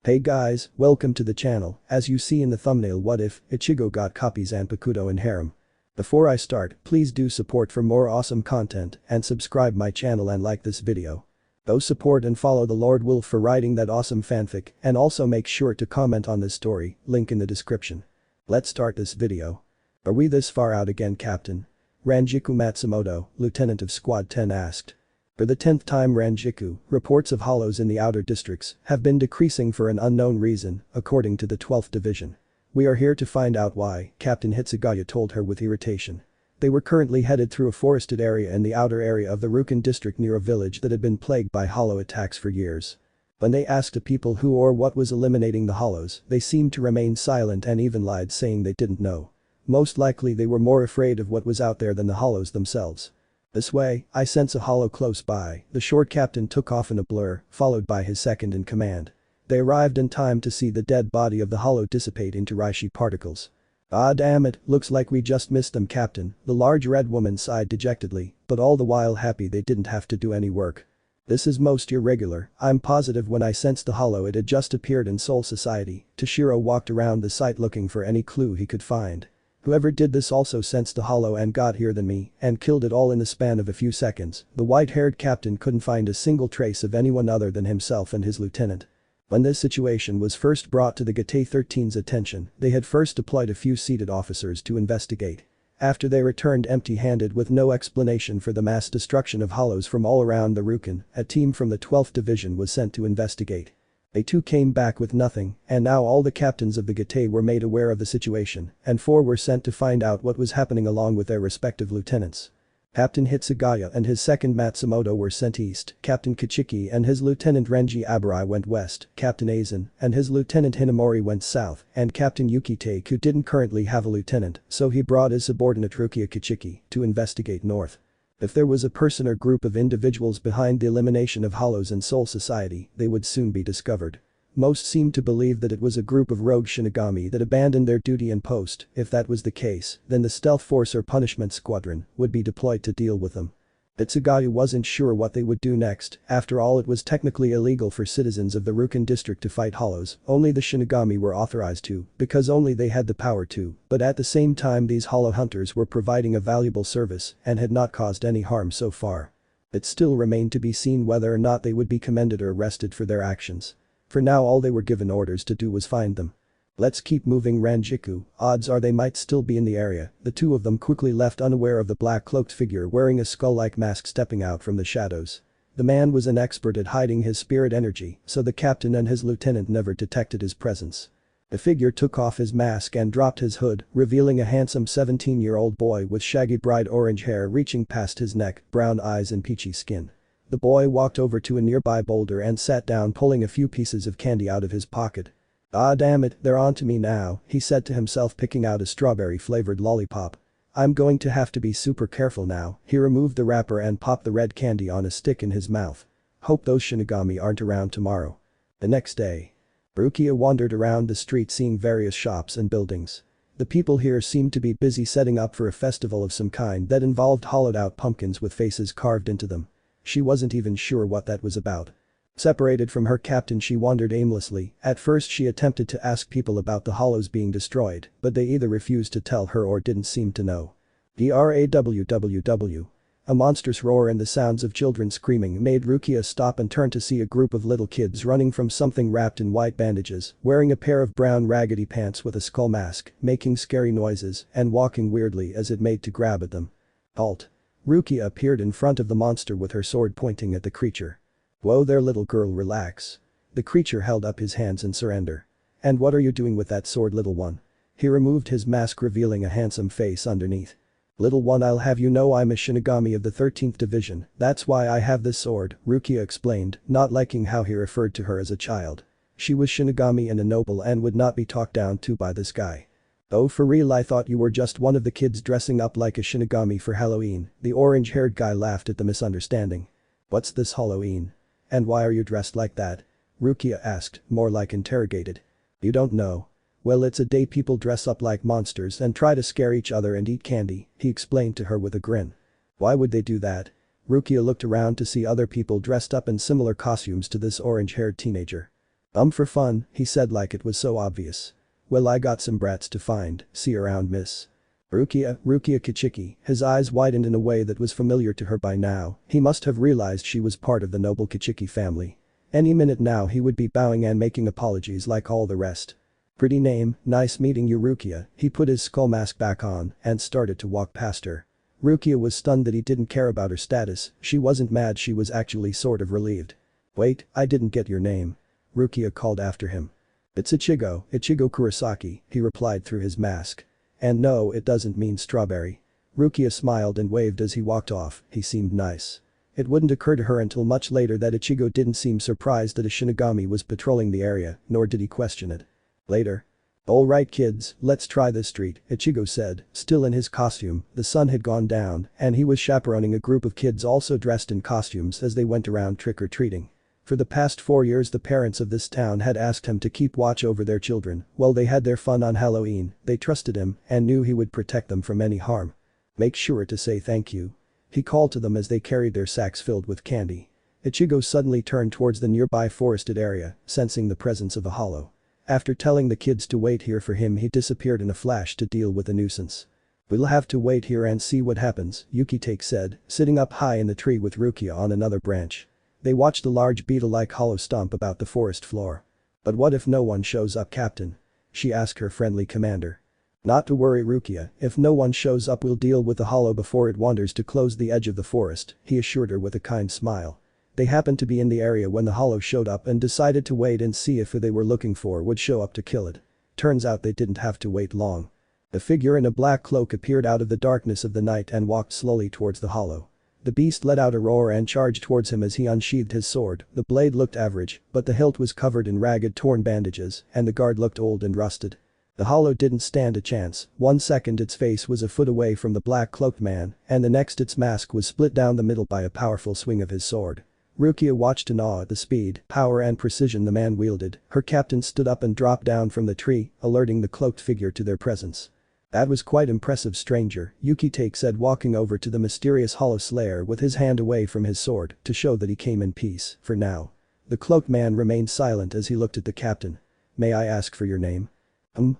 Hey guys, welcome to the channel. As you see in the thumbnail, what if Ichigo got copies Zanpakuto and Harem? Before I start, please do support for more awesome content and subscribe my channel and like this video. Go support and follow the Lord Wolfe for writing that awesome fanfic, and also make sure to comment on this story, link in the description. Let's start this video. Are we this far out again, Captain? Ranjiku Matsumoto, Lieutenant of Squad 10 asked. For the 10th time, Ranjiku, reports of hollows in the outer districts have been decreasing for an unknown reason, according to the 12th Division. We are here to find out why, Captain Hitsugaya told her with irritation. They were currently headed through a forested area in the outer area of the Rukan district near a village that had been plagued by hollow attacks for years. When they asked the people who or what was eliminating the hollows, they seemed to remain silent and even lied, saying they didn't know. Most likely they were more afraid of what was out there than the hollows themselves. This way, I sense a hollow close by, the short captain took off in a blur, followed by his second in command. They arrived in time to see the dead body of the hollow dissipate into Reishi particles. Ah damn it, looks like we just missed them, Captain, the large red woman sighed dejectedly, but all the while happy they didn't have to do any work. This is most irregular, I'm positive when I sensed the hollow it had just appeared in Soul Society. Toshiro walked around the site looking for any clue he could find. Whoever did this also sensed the hollow and got here than me and killed it all in the span of a few seconds. The white-haired captain couldn't find a single trace of anyone other than himself and his lieutenant. When this situation was first brought to the Gate 13's attention, they had first deployed a few seated officers to investigate. After they returned empty-handed with no explanation for the mass destruction of hollows from all around the Rukan, a team from the 12th Division was sent to investigate. They too came back with nothing, and now all the captains of the Gate were made aware of the situation, and 4 were sent to find out what was happening along with their respective lieutenants. Captain Hitsugaya and his second Matsumoto were sent east, Captain Kichiki and his lieutenant Renji Abarai went west, Captain Aizen and his lieutenant Hinamori went south, and Captain Yukite, who didn't currently have a lieutenant, so he brought his subordinate Rukia Kichiki to investigate north. If there was a person or group of individuals behind the elimination of hollows in Soul Society, they would soon be discovered. Most seemed to believe that it was a group of rogue Shinigami that abandoned their duty and post. If that was the case, then the stealth force or punishment squadron would be deployed to deal with them. Hitsugaya wasn't sure what they would do next. After all, it was technically illegal for citizens of the Rukan district to fight hollows, only the Shinigami were authorized to, because only they had the power to, but at the same time these hollow hunters were providing a valuable service and had not caused any harm so far. It still remained to be seen whether or not they would be commended or arrested for their actions. For now all they were given orders to do was find them. Let's keep moving, Ranjiku, odds are they might still be in the area. The two of them quickly left, unaware of the black-cloaked figure wearing a skull-like mask stepping out from the shadows. The man was an expert at hiding his spirit energy, so the captain and his lieutenant never detected his presence. The figure took off his mask and dropped his hood, revealing a handsome 17-year-old boy with shaggy bright orange hair reaching past his neck, brown eyes and peachy skin. The boy walked over to a nearby boulder and sat down, pulling a few pieces of candy out of his pocket. Ah damn it, they're on to me now, he said to himself, picking out a strawberry-flavored lollipop. I'm going to have to be super careful now. He removed the wrapper and popped the red candy on a stick in his mouth. Hope those Shinigami aren't around tomorrow. The next day. Rukia wandered around the street seeing various shops and buildings. The people here seemed to be busy setting up for a festival of some kind that involved hollowed-out pumpkins with faces carved into them. She wasn't even sure what that was about. Separated from her captain, she wandered aimlessly. At first she attempted to ask people about the hollows being destroyed, but they either refused to tell her or didn't seem to know. Brawwww. A monstrous roar and the sounds of children screaming made Rukia stop and turn to see a group of little kids running from something wrapped in white bandages, wearing a pair of brown raggedy pants with a skull mask, making scary noises and walking weirdly as it made to grab at them. Halt. Rukia appeared in front of the monster with her sword pointing at the creature. Whoa there, little girl, relax. The creature held up his hands in surrender. And what are you doing with that sword, little one? He removed his mask, revealing a handsome face underneath. Little one, I'll have you know I'm a Shinigami of the 13th Division, that's why I have this sword, Rukia explained, not liking how he referred to her as a child. She was Shinigami and a noble and would not be talked down to by this guy. Oh, for real? I thought you were just one of the kids dressing up like a Shinigami for Halloween. The orange-haired guy laughed at the misunderstanding. What's this Halloween? And why are you dressed like that? Rukia asked, more like interrogated. You don't know? Well, it's a day people dress up like monsters and try to scare each other and eat candy, he explained to her with a grin. Why would they do that? Rukia looked around to see other people dressed up in similar costumes to this orange-haired teenager. For fun," he said like it was so obvious. "Well, I got some brats to find, see around, miss." Rukia Kichiki, his eyes widened in a way that was familiar to her by now, he must have realized she was part of the noble Kichiki family. Any minute now he would be bowing and making apologies like all the rest. "Pretty name, nice meeting you, Rukia." He put his skull mask back on and started to walk past her. Rukia was stunned that he didn't care about her status, she wasn't mad, she was actually sort of relieved. "Wait, I didn't get your name." Rukia called after him. "It's Ichigo Kurosaki," he replied through his mask. "And no, it doesn't mean strawberry." Rukia smiled and waved as he walked off, he seemed nice. It wouldn't occur to her until much later that Ichigo didn't seem surprised that a Shinigami was patrolling the area, nor did he question it. Later. "Alright kids, let's try this street," Ichigo said, still in his costume, the sun had gone down and he was chaperoning a group of kids also dressed in costumes as they went around trick-or-treating. For the past 4 years the parents of this town had asked him to keep watch over their children while they had their fun on Halloween, they trusted him and knew he would protect them from any harm. "Make sure to say thank you," he called to them as they carried their sacks filled with candy. Ichigo suddenly turned towards the nearby forested area, sensing the presence of a hollow. After telling the kids to wait here for him, he disappeared in a flash to deal with the nuisance. "We'll have to wait here and see what happens," Yukitake said, sitting up high in the tree with Rukia on another branch. They watched a large beetle-like hollow stomp about the forest floor. "But what if no one shows up, Captain?" she asked her friendly commander. "Not to worry, Rukia, if no one shows up we'll deal with the hollow before it wanders to close the edge of the forest," he assured her with a kind smile. They happened to be in the area when the hollow showed up and decided to wait and see if who they were looking for would show up to kill it. Turns out they didn't have to wait long. A figure in a black cloak appeared out of the darkness of the night and walked slowly towards the hollow. The beast let out a roar and charged towards him as he unsheathed his sword. The blade looked average, but the hilt was covered in ragged torn bandages and the guard looked old and rusted. The hollow didn't stand a chance. 1 second its face was a foot away from the black cloaked man and the next its mask was split down the middle by a powerful swing of his sword. Rukia watched in awe at the speed, power and precision the man wielded. Her captain stood up and dropped down from the tree, alerting the cloaked figure to their presence. "That was quite impressive, stranger," Yukitake said, walking over to the mysterious hollow slayer with his hand away from his sword to show that he came in peace, for now. The cloaked man remained silent as he looked at the captain. "May I ask for your name?"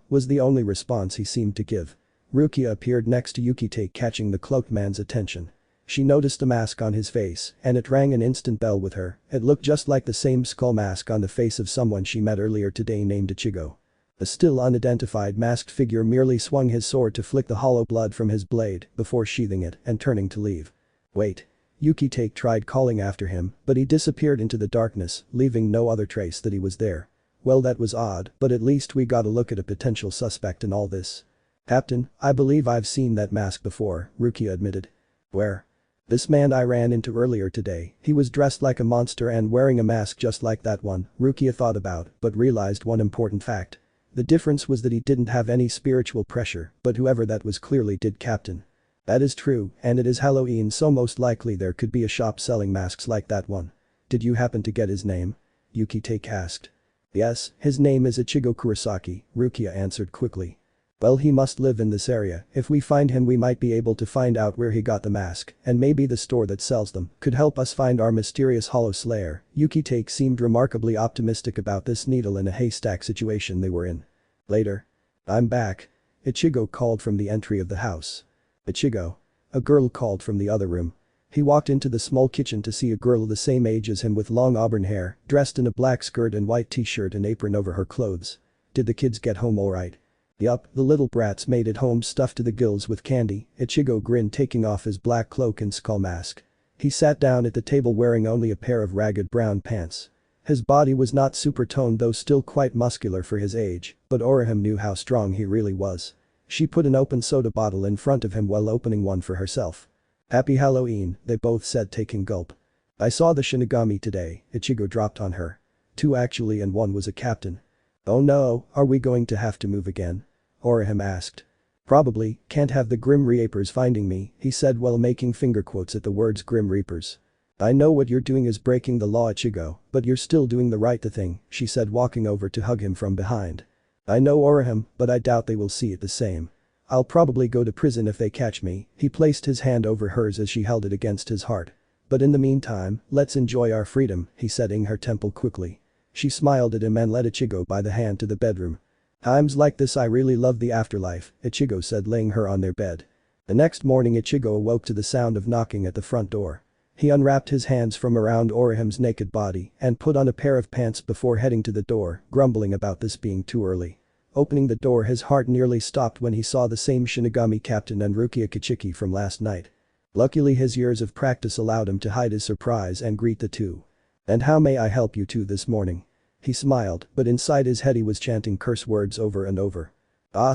Was the only response he seemed to give. Rukia appeared next to Yukitake, catching the cloaked man's attention. She noticed the mask on his face and it rang an instant bell with her. It looked just like the same skull mask on the face of someone she met earlier today named Ichigo. The still unidentified masked figure merely swung his sword to flick the hollow blood from his blade before sheathing it and turning to leave. "Wait." Yukitake tried calling after him, but he disappeared into the darkness, leaving no other trace that he was there. "Well, that was odd, but at least we got a look at a potential suspect in all this." "Captain, I believe I've seen that mask before," Rukia admitted. "Where?" "This man I ran into earlier today, he was dressed like a monster and wearing a mask just like that one," Rukia thought about, but realized one important fact. The difference was that he didn't have any spiritual pressure, but whoever that was clearly did, Captain. "That is true, and it is Halloween, so most likely there could be a shop selling masks like that one. Did you happen to get his name?" Yukitake asked. "Yes, his name is Ichigo Kurosaki," Rukia answered quickly. "Well, he must live in this area. If we find him we might be able to find out where he got the mask, and maybe the store that sells them could help us find our mysterious hollow slayer." Yukitake seemed remarkably optimistic about this needle in a haystack situation they were in. Later. "I'm back." Ichigo called from the entry of the house. "Ichigo?" a girl called from the other room. He walked into the small kitchen to see a girl the same age as him with long auburn hair, dressed in a black skirt and white t-shirt and apron over her clothes. "Did the kids get home alright?" "Yup, the little brats made it home stuffed to the gills with candy." Ichigo grinned, taking off his black cloak and skull mask. He sat down at the table wearing only a pair of ragged brown pants. His body was not super toned though still quite muscular for his age, but Orihime knew how strong he really was. She put an open soda bottle in front of him while opening one for herself. "Happy Halloween," they both said, taking gulp. "I saw the Shinigami today," Ichigo dropped on her. "Two actually, and one was a captain." "Oh no, are we going to have to move again?" Orihime asked. "Probably, can't have the Grim Reapers finding me," he said while making finger quotes at the words Grim Reapers. "I know what you're doing is breaking the law, Ichigo, but you're still doing the right thing," she said, walking over to hug him from behind. "I know, Orihime, but I doubt they will see it the same. I'll probably go to prison if they catch me." He placed his hand over hers as she held it against his heart. "But in the meantime, let's enjoy our freedom," he said, eyeing her temple quickly. She smiled at him and led Ichigo by the hand to the bedroom. "Times like this I really love the afterlife," Ichigo said, laying her on their bed. The next morning Ichigo awoke to the sound of knocking at the front door. He unwrapped his hands from around Orihim's naked body and put on a pair of pants before heading to the door, grumbling about this being too early. Opening the door, his heart nearly stopped when he saw the same Shinigami captain and Rukia Kichiki from last night. Luckily his years of practice allowed him to hide his surprise and greet the two. "And how may I help you two this morning?" He smiled, but inside his head he was chanting curse words over and over.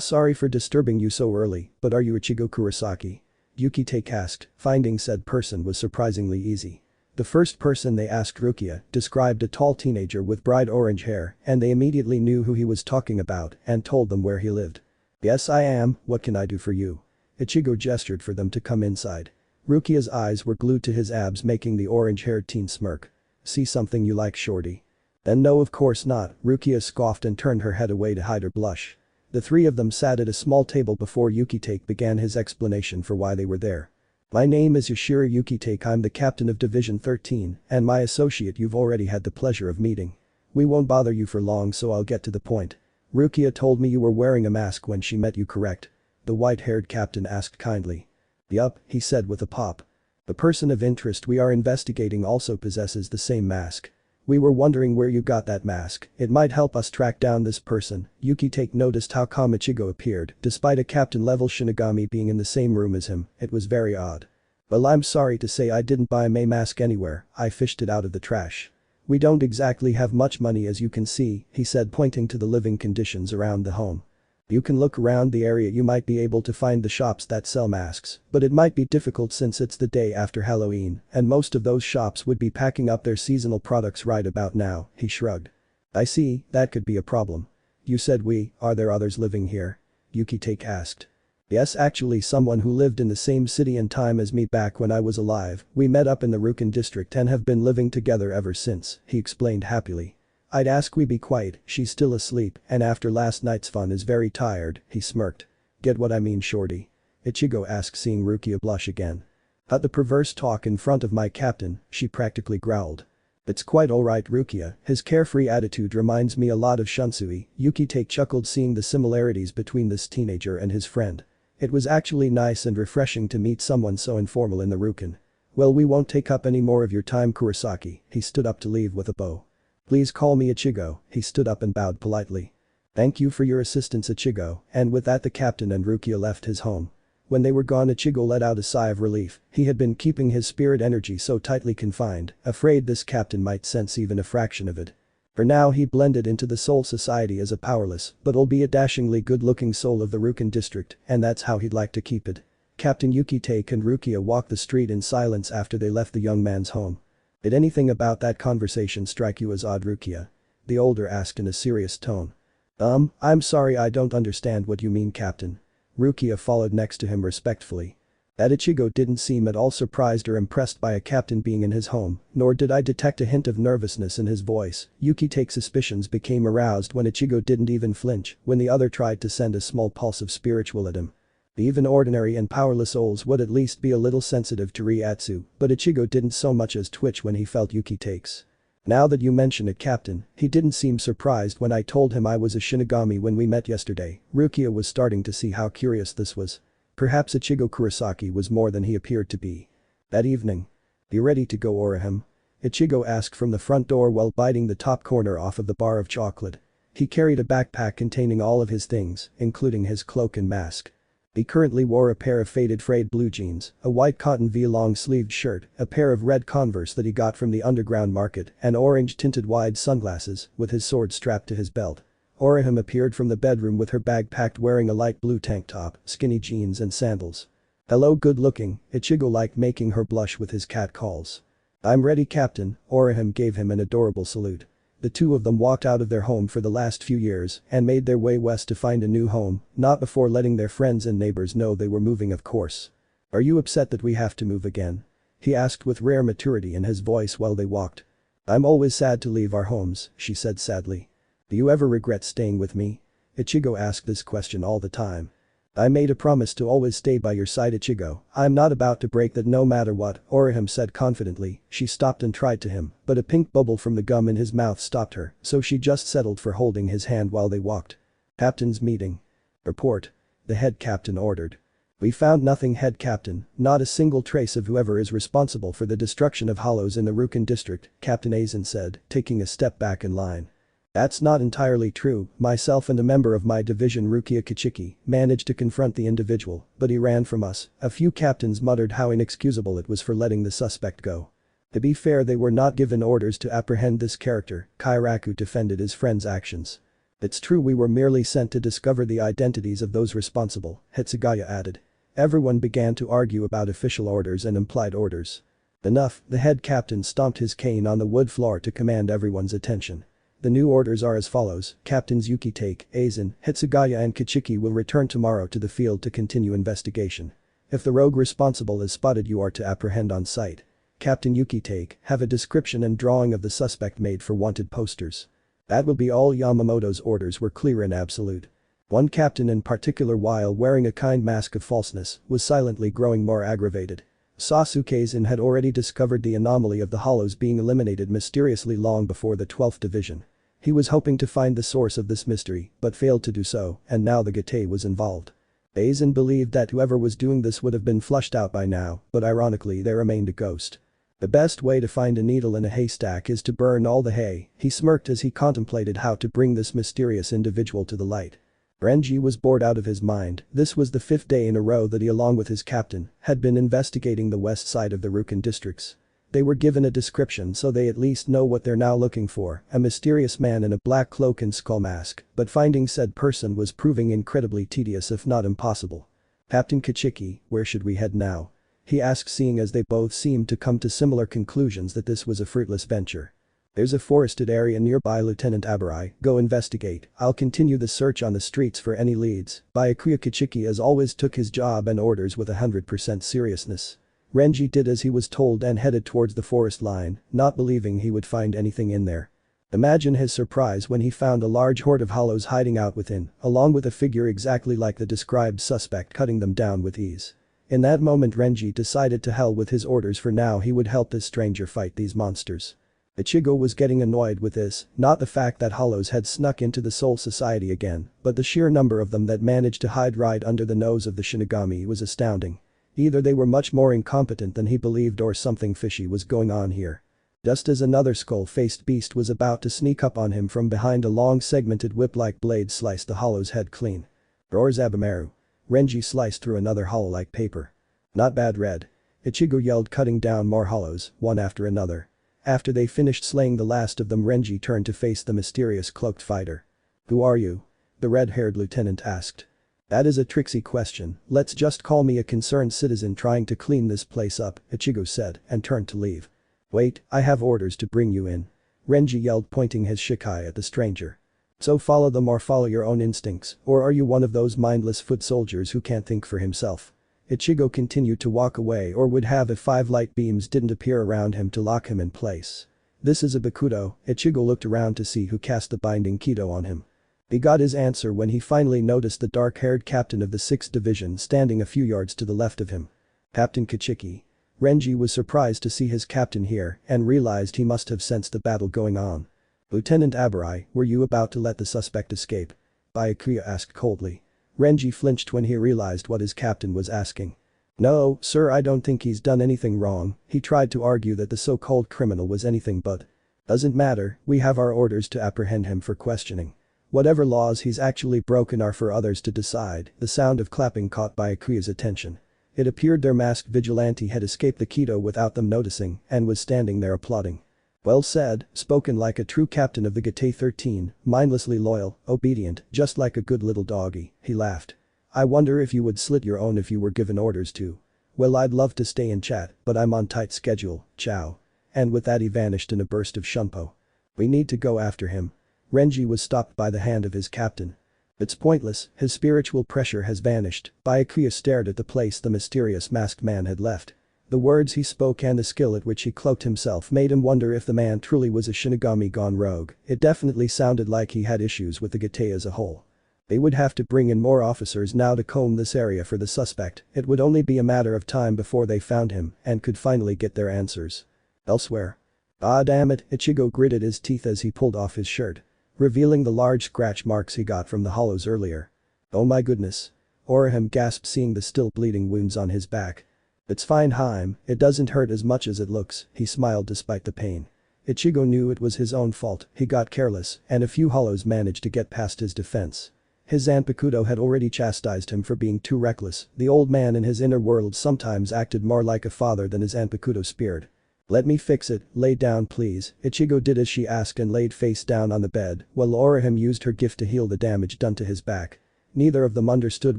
Sorry for disturbing you so early, but are you Ichigo Kurosaki?" Yukitake asked, finding said person was surprisingly easy. The first person they asked, Rukia, described a tall teenager with bright orange hair, and they immediately knew who he was talking about and told them where he lived. "Yes I am, what can I do for you?" Ichigo gestured for them to come inside. Rukia's eyes were glued to his abs, making the orange-haired teen smirk. "See something you like, shorty?" "Then no, of course not," Rukia scoffed and turned her head away to hide her blush. The three of them sat at a small table before Yukitake began his explanation for why they were there. "My name is Yoshiro Yukitake, I'm the captain of Division 13, and my associate you've already had the pleasure of meeting. We won't bother you for long, so I'll get to the point. Rukia told me you were wearing a mask when she met you, correct?" The white-haired captain asked kindly. "Yup," he said with a pop. "The person of interest we are investigating also possesses the same mask. We were wondering where you got that mask, it might help us track down this person." Yukitake noticed how calm Ichigo appeared, despite a captain-level Shinigami being in the same room as him, it was very odd. "Well, I'm sorry to say I didn't buy my mask anywhere, I fished it out of the trash. We don't exactly have much money as you can see," he said, pointing to the living conditions around the home. "You can look around the area, you might be able to find the shops that sell masks, but it might be difficult since it's the day after Halloween and most of those shops would be packing up their seasonal products right about now," he shrugged. "I see, that could be a problem. You said are there others living here?" Yukitake asked. "Yes, actually someone who lived in the same city and time as me back when I was alive, we met up in the Rukin district and have been living together ever since," he explained happily. "I'd ask we be quiet, she's still asleep and after last night's fun is very tired," he smirked. "Get what I mean, shorty?" Ichigo asked, seeing Rukia blush again. The perverse talk in front of my captain," she practically growled. "It's quite alright, Rukia, his carefree attitude reminds me a lot of Shunsui," Yukitake chuckled, seeing the similarities between this teenager and his friend. "It was actually nice and refreshing to meet someone so informal in the Rukin. Well, we won't take up any more of your time, Kurosaki." He stood up to leave with a bow. "Please call me Ichigo," he stood up and bowed politely. "Thank you for your assistance, Ichigo," and with that the captain and Rukia left his home. When they were gone, Ichigo let out a sigh of relief. He had been keeping his spirit energy so tightly confined, afraid this captain might sense even a fraction of it. For now he blended into the Soul Society as a powerless but albeit dashingly good-looking soul of the Rukin district, and that's how he'd like to keep it. Captain Yukitake and Rukia walked the street in silence after they left the young man's home. "Did anything about that conversation strike you as odd, Rukia?" the older asked in a serious tone. I'm sorry, I don't understand what you mean, Captain." Rukia followed next to him respectfully. That Ichigo didn't seem at all surprised or impressed by a captain being in his home, nor did I detect a hint of nervousness in his voice. Yukitake's suspicions became aroused when Ichigo didn't even flinch when the other tried to send a small pulse of spiritual at him. Even ordinary and powerless souls would at least be a little sensitive to Ryatsu, but Ichigo didn't so much as twitch when he felt Yukitake's. "Now that you mention it, Captain, he didn't seem surprised when I told him I was a Shinigami when we met yesterday." Rukia was starting to see how curious this was. Perhaps Ichigo Kurosaki was more than he appeared to be. That evening. "You ready to go, Orihime?" Ichigo asked from the front door while biting the top corner off of the bar of chocolate. He carried a backpack containing all of his things, including his cloak and mask. He currently wore a pair of faded frayed blue jeans, a white cotton V-long-sleeved shirt, a pair of red Converse that he got from the underground market, and orange-tinted wide sunglasses, with his sword strapped to his belt. Orihime appeared from the bedroom with her bag packed, wearing a light blue tank top, skinny jeans and sandals. "Hello, good looking," Ichigo liked making her blush with his cat calls. "I'm ready, Captain." Orihime gave him an adorable salute. The two of them walked out of their home for the last few years and made their way west to find a new home, not before letting their friends and neighbors know they were moving, of course. "Are you upset that we have to move again?" he asked with rare maturity in his voice while they walked. "I'm always sad to leave our homes," she said sadly. "Do you ever regret staying with me?" Ichigo asked this question all the time. I made a promise to always stay by your side, Ichigo. I'm not about to break that no matter what, Orihime said confidently. She stopped and tried to him, but a pink bubble from the gum in his mouth stopped her, so she just settled for holding his hand while they walked. Captain's meeting. Report. The head captain ordered. We found nothing, head captain, not a single trace of whoever is responsible for the destruction of hollows in the Rukin district, Captain Aizen said, taking a step back in line. That's not entirely true. Myself and a member of my division, Rukia Kichiki, managed to confront the individual, but he ran from us. A few captains muttered how inexcusable it was for letting the suspect go. To be fair, they were not given orders to apprehend this character, Kairaku defended his friend's actions. It's true, we were merely sent to discover the identities of those responsible, Hitsugaya added. Everyone began to argue about official orders and implied orders. Enough, the head captain stomped his cane on the wood floor to command everyone's attention. The new orders are as follows: Captains Yukitake, Aizen, Hitsugaya and Kichiki will return tomorrow to the field to continue investigation. If the rogue responsible is spotted, you are to apprehend on site. Captain Yukitake, have a description and drawing of the suspect made for wanted posters. That will be all. Yamamoto's orders were clear and absolute. One captain in particular, while wearing a kind mask of falseness, was silently growing more aggravated. Sasuke-san had already discovered the anomaly of the hollows being eliminated mysteriously long before the 12th division. He was hoping to find the source of this mystery, but failed to do so, and now the Gate was involved. Aizen believed that whoever was doing this would have been flushed out by now, but ironically there remained a ghost. The best way to find a needle in a haystack is to burn all the hay, he smirked as he contemplated how to bring this mysterious individual to the light. Renji was bored out of his mind. This was the 5th day in a row that he, along with his captain, had been investigating the west side of the Rukin districts. They were given a description so they at least know what they're now looking for, a mysterious man in a black cloak and skull mask, but finding said person was proving incredibly tedious if not impossible. Captain Kichiki, where should we head now? He asked, seeing as they both seemed to come to similar conclusions that this was a fruitless venture. There's a forested area nearby, Lieutenant Abarai, go investigate. I'll continue the search on the streets for any leads. Byakuya Kichiki as always took his job and orders with 100% seriousness. Renji did as he was told and headed towards the forest line, not believing he would find anything in there. Imagine his surprise when he found a large horde of hollows hiding out within, along with a figure exactly like the described suspect cutting them down with ease. In that moment Renji decided to hell with his orders. For now he would help this stranger fight these monsters. Ichigo was getting annoyed with this, not the fact that hollows had snuck into the Soul Society again, but the sheer number of them that managed to hide right under the nose of the Shinigami was astounding. Either they were much more incompetent than he believed or something fishy was going on here. Just as another skull-faced beast was about to sneak up on him from behind, a long segmented whip-like blade sliced the hollow's head clean. Roar Zabumaru. Renji sliced through another hollow like paper. Not bad, Red. Ichigo yelled, cutting down more hollows, one after another. After they finished slaying the last of them, Renji turned to face the mysterious cloaked fighter. Who are you? The red-haired lieutenant asked. That is a tricksy question. Let's just call me a concerned citizen trying to clean this place up, Ichigo said, and turned to leave. Wait, I have orders to bring you in. Renji yelled, pointing his shikai at the stranger. So follow them or follow your own instincts, or are you one of those mindless foot soldiers who can't think for himself? Ichigo continued to walk away, or would have if 5 light beams didn't appear around him to lock him in place. This is a Bakudo. Ichigo looked around to see who cast the binding Kido on him. He got his answer when he finally noticed the dark-haired captain of the 6th division standing a few yards to the left of him. Captain Kichiki. Renji was surprised to see his captain here and realized he must have sensed the battle going on. Lieutenant Abarai, were you about to let the suspect escape? Byakuya asked coldly. Renji flinched when he realized what his captain was asking. No, sir, I don't think he's done anything wrong. He tried to argue that the so-called criminal was anything but. Doesn't matter, we have our orders to apprehend him for questioning. Whatever laws he's actually broken are for others to decide. The sound of clapping caught Byakuya's attention. It appeared their masked vigilante had escaped the Kido without them noticing and was standing there applauding. Well said, spoken like a true captain of the Gate 13, mindlessly loyal, obedient, just like a good little doggy, he laughed. I wonder if you would slit your own if you were given orders to. Well, I'd love to stay and chat, but I'm on tight schedule, ciao. And with that he vanished in a burst of shunpo. We need to go after him. Renji was stopped by the hand of his captain. It's pointless, his spiritual pressure has vanished. Byakuya stared at the place the mysterious masked man had left. The words he spoke and the skill at which he cloaked himself made him wonder if the man truly was a Shinigami gone rogue. It definitely sounded like he had issues with the Gate as a whole. They would have to bring in more officers now to comb this area for the suspect. It would only be a matter of time before they found him and could finally get their answers. Elsewhere. Ah damn it, Ichigo gritted his teeth as he pulled off his shirt, revealing the large scratch marks he got from the hollows earlier. Oh my goodness. Orihime gasped, seeing the still bleeding wounds on his back. It's fine, Haim, it doesn't hurt as much as it looks, he smiled despite the pain. Ichigo knew it was his own fault, he got careless, and a few hollows managed to get past his defense. His Zanpakuto had already chastised him for being too reckless. The old man in his inner world sometimes acted more like a father than his Zanpakuto spirit. Let me fix it, lay down please. Ichigo did as she asked and laid face down on the bed, while Orihime used her gift to heal the damage done to his back. Neither of them understood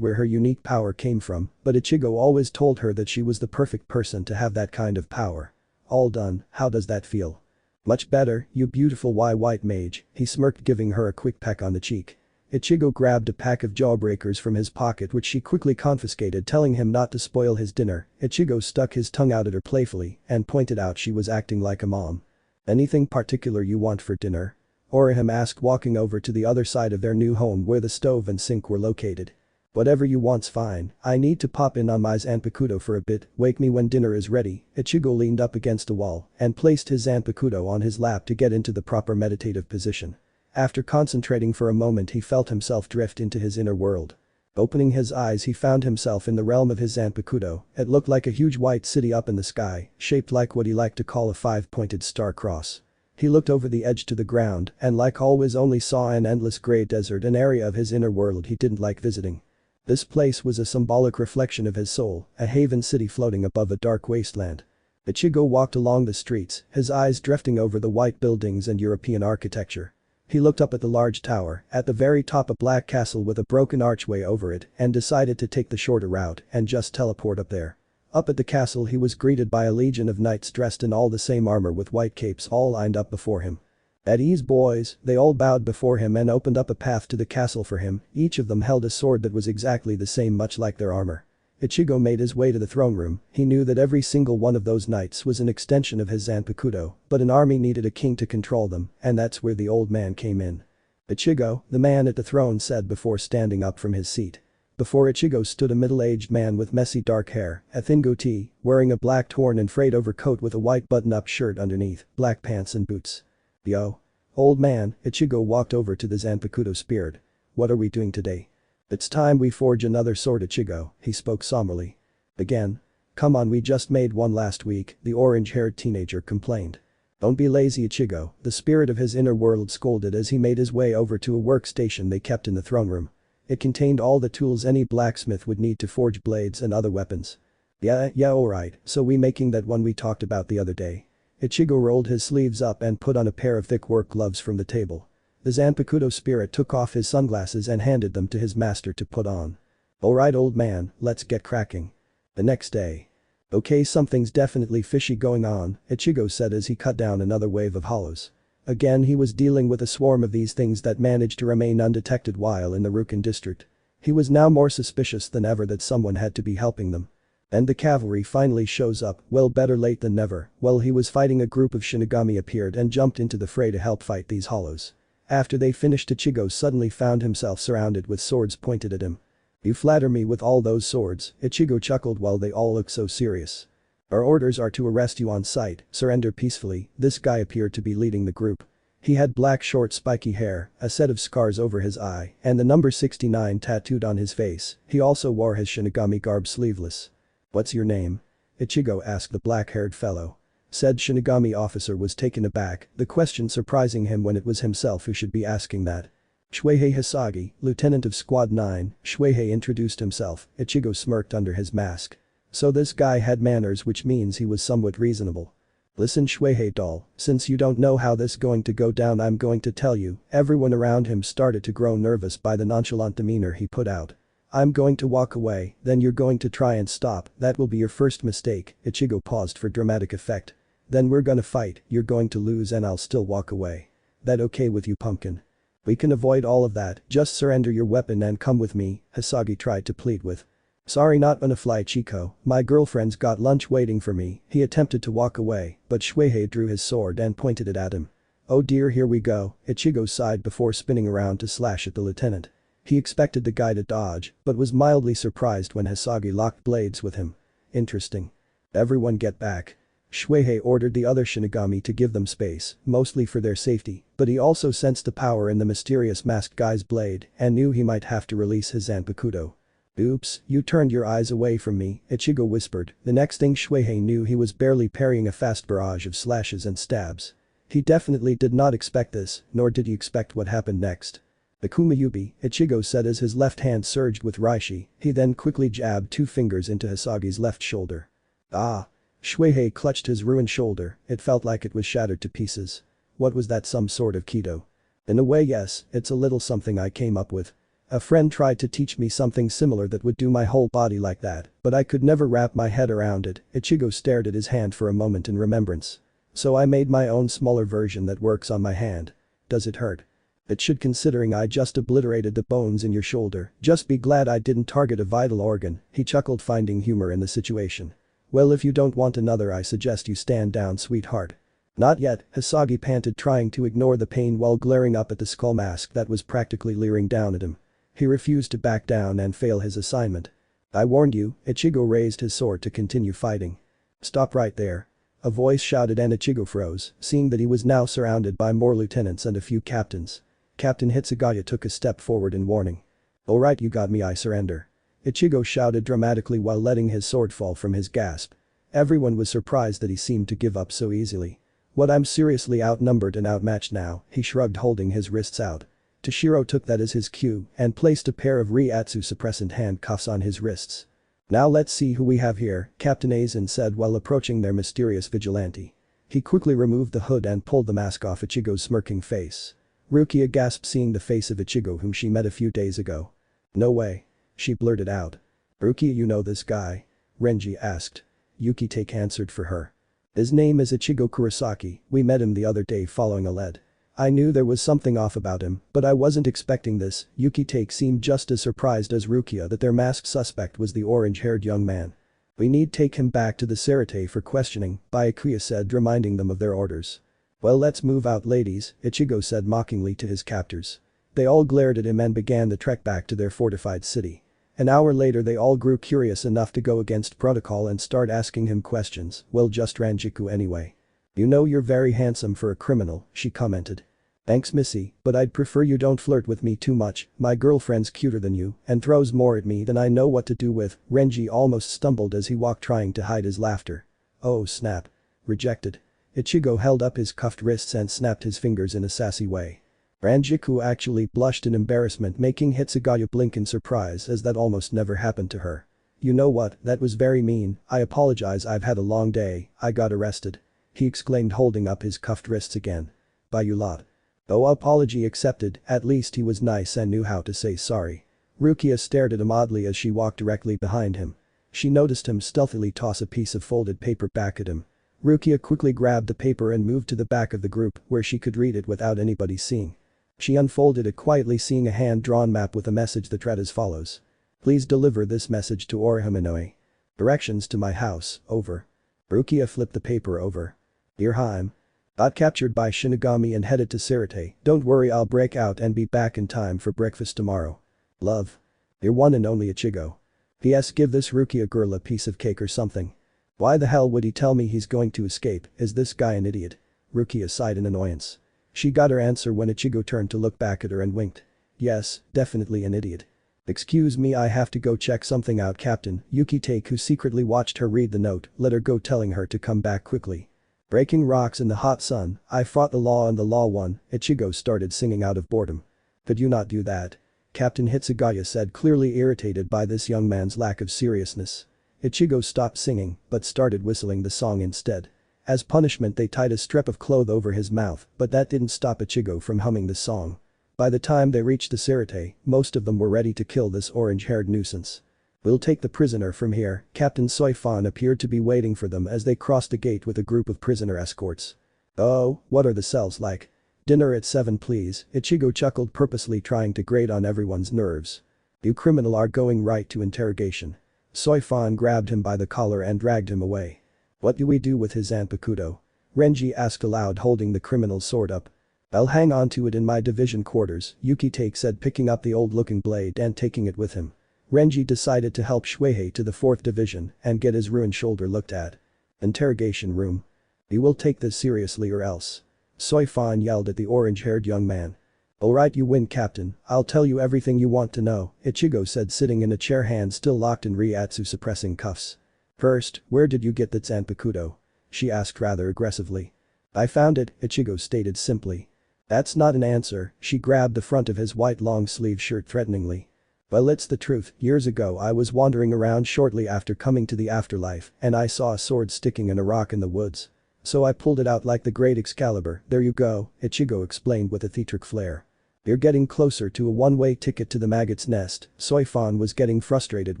where her unique power came from, but Ichigo always told her that she was the perfect person to have that kind of power. All done, how does that feel? Much better, you beautiful white mage, he smirked, giving her a quick peck on the cheek. Ichigo grabbed a pack of jawbreakers from his pocket, which she quickly confiscated, telling him not to spoil his dinner. Ichigo stuck his tongue out at her playfully and pointed out she was acting like a mom. Anything particular you want for dinner? Orihime asked, walking over to the other side of their new home where the stove and sink were located. Whatever you want's fine, I need to pop in on my Zanpakuto for a bit, wake me when dinner is ready. Ichigo leaned up against a wall and placed his Zanpakuto on his lap to get into the proper meditative position. After concentrating for a moment, he felt himself drift into his inner world. Opening his eyes, he found himself in the realm of his Zanpakuto. It looked like a huge white city up in the sky, shaped like what he liked to call a five-pointed star cross. He looked over the edge to the ground and like always only saw an endless grey desert, an area of his inner world he didn't like visiting. This place was a symbolic reflection of his soul, a haven city floating above a dark wasteland. Ichigo walked along the streets, his eyes drifting over the white buildings and European architecture. He looked up at the large tower, at the very top a black castle with a broken archway over it, and decided to take the shorter route and just teleport up there. Up at the castle, he was greeted by a legion of knights dressed in all the same armor with white capes, all lined up before him. At ease boys, they all bowed before him and opened up a path to the castle for him. Each of them held a sword that was exactly the same, much like their armor. Ichigo made his way to the throne room. He knew that every single one of those knights was an extension of his Zanpakuto, but an army needed a king to control them, and that's where the old man came in. Ichigo, the man at the throne said before standing up from his seat. Before Ichigo stood a middle-aged man with messy dark hair, a thin goatee, wearing a black torn and frayed overcoat with a white button-up shirt underneath, black pants and boots. Yo. Old man, Ichigo walked over to the Zanpakuto spirit. What are we doing today? It's time we forge another sword, Ichigo, he spoke somberly. Again? Come on, we just made one last week, the orange-haired teenager complained. Don't be lazy, Ichigo, the spirit of his inner world scolded as he made his way over to a workstation they kept in the throne room. It contained all the tools any blacksmith would need to forge blades and other weapons. Yeah alright, so we making that one we talked about the other day. Ichigo rolled his sleeves up and put on a pair of thick work gloves from the table. The Zanpakuto spirit took off his sunglasses and handed them to his master to put on. Alright old man, let's get cracking. The next day. Okay, something's definitely fishy going on, Ichigo said as he cut down another wave of hollows. Again, he was dealing with a swarm of these things that managed to remain undetected while in the Rukin district. He was now more suspicious than ever that someone had to be helping them. And the cavalry finally shows up, well, better late than never. While he was fighting, a group of Shinigami appeared and jumped into the fray to help fight these hollows. After they finished, Ichigo suddenly found himself surrounded with swords pointed at him. You flatter me with all those swords, Ichigo chuckled while they all looked so serious. Our orders are to arrest you on sight, surrender peacefully. This guy appeared to be leading the group. He had black short spiky hair, a set of scars over his eye, and the number 69 tattooed on his face. He also wore his Shinigami garb sleeveless. What's your name? Ichigo asked the black-haired fellow. Said Shinigami officer was taken aback, the question surprising him when it was himself who should be asking that. Shueihei Hisagi, lieutenant of Squad 9, Shueihei introduced himself. Ichigo smirked under his mask. So this guy had manners, which means he was somewhat reasonable. Listen Shueihei doll, since you don't know how this going to go down, I'm going to tell you. Everyone around him started to grow nervous by the nonchalant demeanor he put out. I'm going to walk away, then you're going to try and stop, that will be your first mistake. Ichigo paused for dramatic effect. Then we're gonna fight, you're going to lose and I'll still walk away. That okay with you, pumpkin? We can avoid all of that, just surrender your weapon and come with me, Hisagi tried to plead with. Sorry, not gonna fly, Chico, my girlfriend's got lunch waiting for me. He attempted to walk away, but Shueihei drew his sword and pointed it at him. Oh dear, here we go, Ichigo sighed before spinning around to slash at the lieutenant. He expected the guy to dodge, but was mildly surprised when Hisagi locked blades with him. Interesting. Everyone get back. Shuhei ordered the other Shinigami to give them space, mostly for their safety, but he also sensed the power in the mysterious masked guy's blade and knew he might have to release his Zanpakuto. Oops, you turned your eyes away from me, Ichigo whispered. The next thing Shuhei knew, he was barely parrying a fast barrage of slashes and stabs. He definitely did not expect this, nor did he expect what happened next. The Kumayubi, Ichigo said as his left hand surged with Raishi, he then quickly jabbed 2 fingers into Hisagi's left shoulder. Ah! Shuhei clutched his ruined shoulder, it felt like it was shattered to pieces. What was that, some sort of Kido? In a way, yes, it's a little something I came up with. A friend tried to teach me something similar that would do my whole body like that, but I could never wrap my head around it. Ichigo stared at his hand for a moment in remembrance. So I made my own smaller version that works on my hand. Does it hurt? It should, considering I just obliterated the bones in your shoulder. Just be glad I didn't target a vital organ, he chuckled, finding humor in the situation. Well, if you don't want another, I suggest you stand down, sweetheart. Not yet, Hisagi panted, trying to ignore the pain while glaring up at the skull mask that was practically leering down at him. He refused to back down and fail his assignment. I warned you, Ichigo raised his sword to continue fighting. Stop right there. A voice shouted and Ichigo froze, seeing that he was now surrounded by more lieutenants and a few captains. Captain Hitsugaya took a step forward in warning. Alright, you got me, I surrender. Ichigo shouted dramatically while letting his sword fall from his grasp. Everyone was surprised that he seemed to give up so easily. What, I'm seriously outnumbered and outmatched now, he shrugged, holding his wrists out. Toshiro took that as his cue and placed a pair of Riatsu suppressant handcuffs on his wrists. Now let's see who we have here, Captain Aizen said while approaching their mysterious vigilante. He quickly removed the hood and pulled the mask off Ichigo's smirking face. Rukia gasped, seeing the face of Ichigo, whom she met a few days ago. No way. She blurted out. Rukia, you know this guy? Renji asked. Yukitake answered for her. His name is Ichigo Kurosaki, we met him the other day following a lead. I knew there was something off about him, but I wasn't expecting this. Yukitake seemed just as surprised as Rukia that their masked suspect was the orange-haired young man. We need take him back to the Seireitei for questioning, Byakuya said, reminding them of their orders. Well, let's move out, ladies, Ichigo said mockingly to his captors. They all glared at him and began the trek back to their fortified city. An hour later, they all grew curious enough to go against protocol and start asking him questions. Well, just Ranjiku anyway. You know, you're very handsome for a criminal, she commented. Thanks, Missy, but I'd prefer you don't flirt with me too much. My girlfriend's cuter than you and throws more at me than I know what to do with. Renji almost stumbled as he walked, trying to hide his laughter. Oh snap. Rejected. Ichigo held up his cuffed wrists and snapped his fingers in a sassy way. Ranjiku actually blushed in embarrassment, making Hitsugaya blink in surprise, as that almost never happened to her. You know what, that was very mean, I apologize, I've had a long day, I got arrested. He exclaimed, holding up his cuffed wrists again. By you lot. Though apology accepted, at least he was nice and knew how to say sorry. Rukia stared at him oddly as she walked directly behind him. She noticed him stealthily toss a piece of folded paper back at him. Rukia quickly grabbed the paper and moved to the back of the group where she could read it without anybody seeing. She unfolded it quietly, seeing a hand-drawn map with a message that read as follows. Please deliver this message to Orihime. Directions to my house, over. Rukia flipped the paper over. Dear Haim. Got captured by Shinigami and headed to Seireitei. Don't worry, I'll break out and be back in time for breakfast tomorrow. Love. Your one and only Ichigo. P.S. Give this Rukia girl a piece of cake or something. Why the hell would he tell me he's going to escape? Is this guy an idiot? Rukia sighed in annoyance. She got her answer when Ichigo turned to look back at her and winked. Yes, definitely an idiot. Excuse me, I have to go check something out, Captain. Yukitake, who secretly watched her read the note, let her go, telling her to come back quickly. Breaking rocks in the hot sun, I fought the law and the law won, Ichigo started singing out of boredom. Could you not do that? Captain Hitsugaya said, clearly irritated by this young man's lack of seriousness. Ichigo stopped singing, but started whistling the song instead. As punishment, they tied a strip of cloth over his mouth, but that didn't stop Ichigo from humming the song. By the time they reached the Seireitei, most of them were ready to kill this orange-haired nuisance. We'll take the prisoner from here. Captain Soifan appeared to be waiting for them as they crossed the gate with a group of prisoner escorts. Oh, what are the cells like? Dinner at 7 please, Ichigo chuckled, purposely trying to grate on everyone's nerves. You criminal are going right to interrogation. Soifan grabbed him by the collar and dragged him away. What do we do with his Zanpakuto? Renji asked aloud, holding the criminal's sword up. I'll hang on to it in my division quarters, Yukitake said, picking up the old-looking blade and taking it with him. Renji decided to help Shuhei to the 4th division and get his ruined shoulder looked at. Interrogation room. You will take this seriously or else. Soifan yelled at the orange-haired young man. Alright, you win, Captain, I'll tell you everything you want to know, Ichigo said, sitting in a chair, hands still locked in Ryatsu suppressing cuffs. First, where did you get that Zanpakuto? She asked rather aggressively. I found it, Ichigo stated simply. That's not an answer, she grabbed the front of his white long-sleeve shirt threateningly. Well, it's the truth, years ago I was wandering around shortly after coming to the afterlife and I saw a sword sticking in a rock in the woods. So I pulled it out like the great Excalibur, there you go, Ichigo explained with a theatric flair. You're getting closer to a one-way ticket to the maggot's nest, Soifan was getting frustrated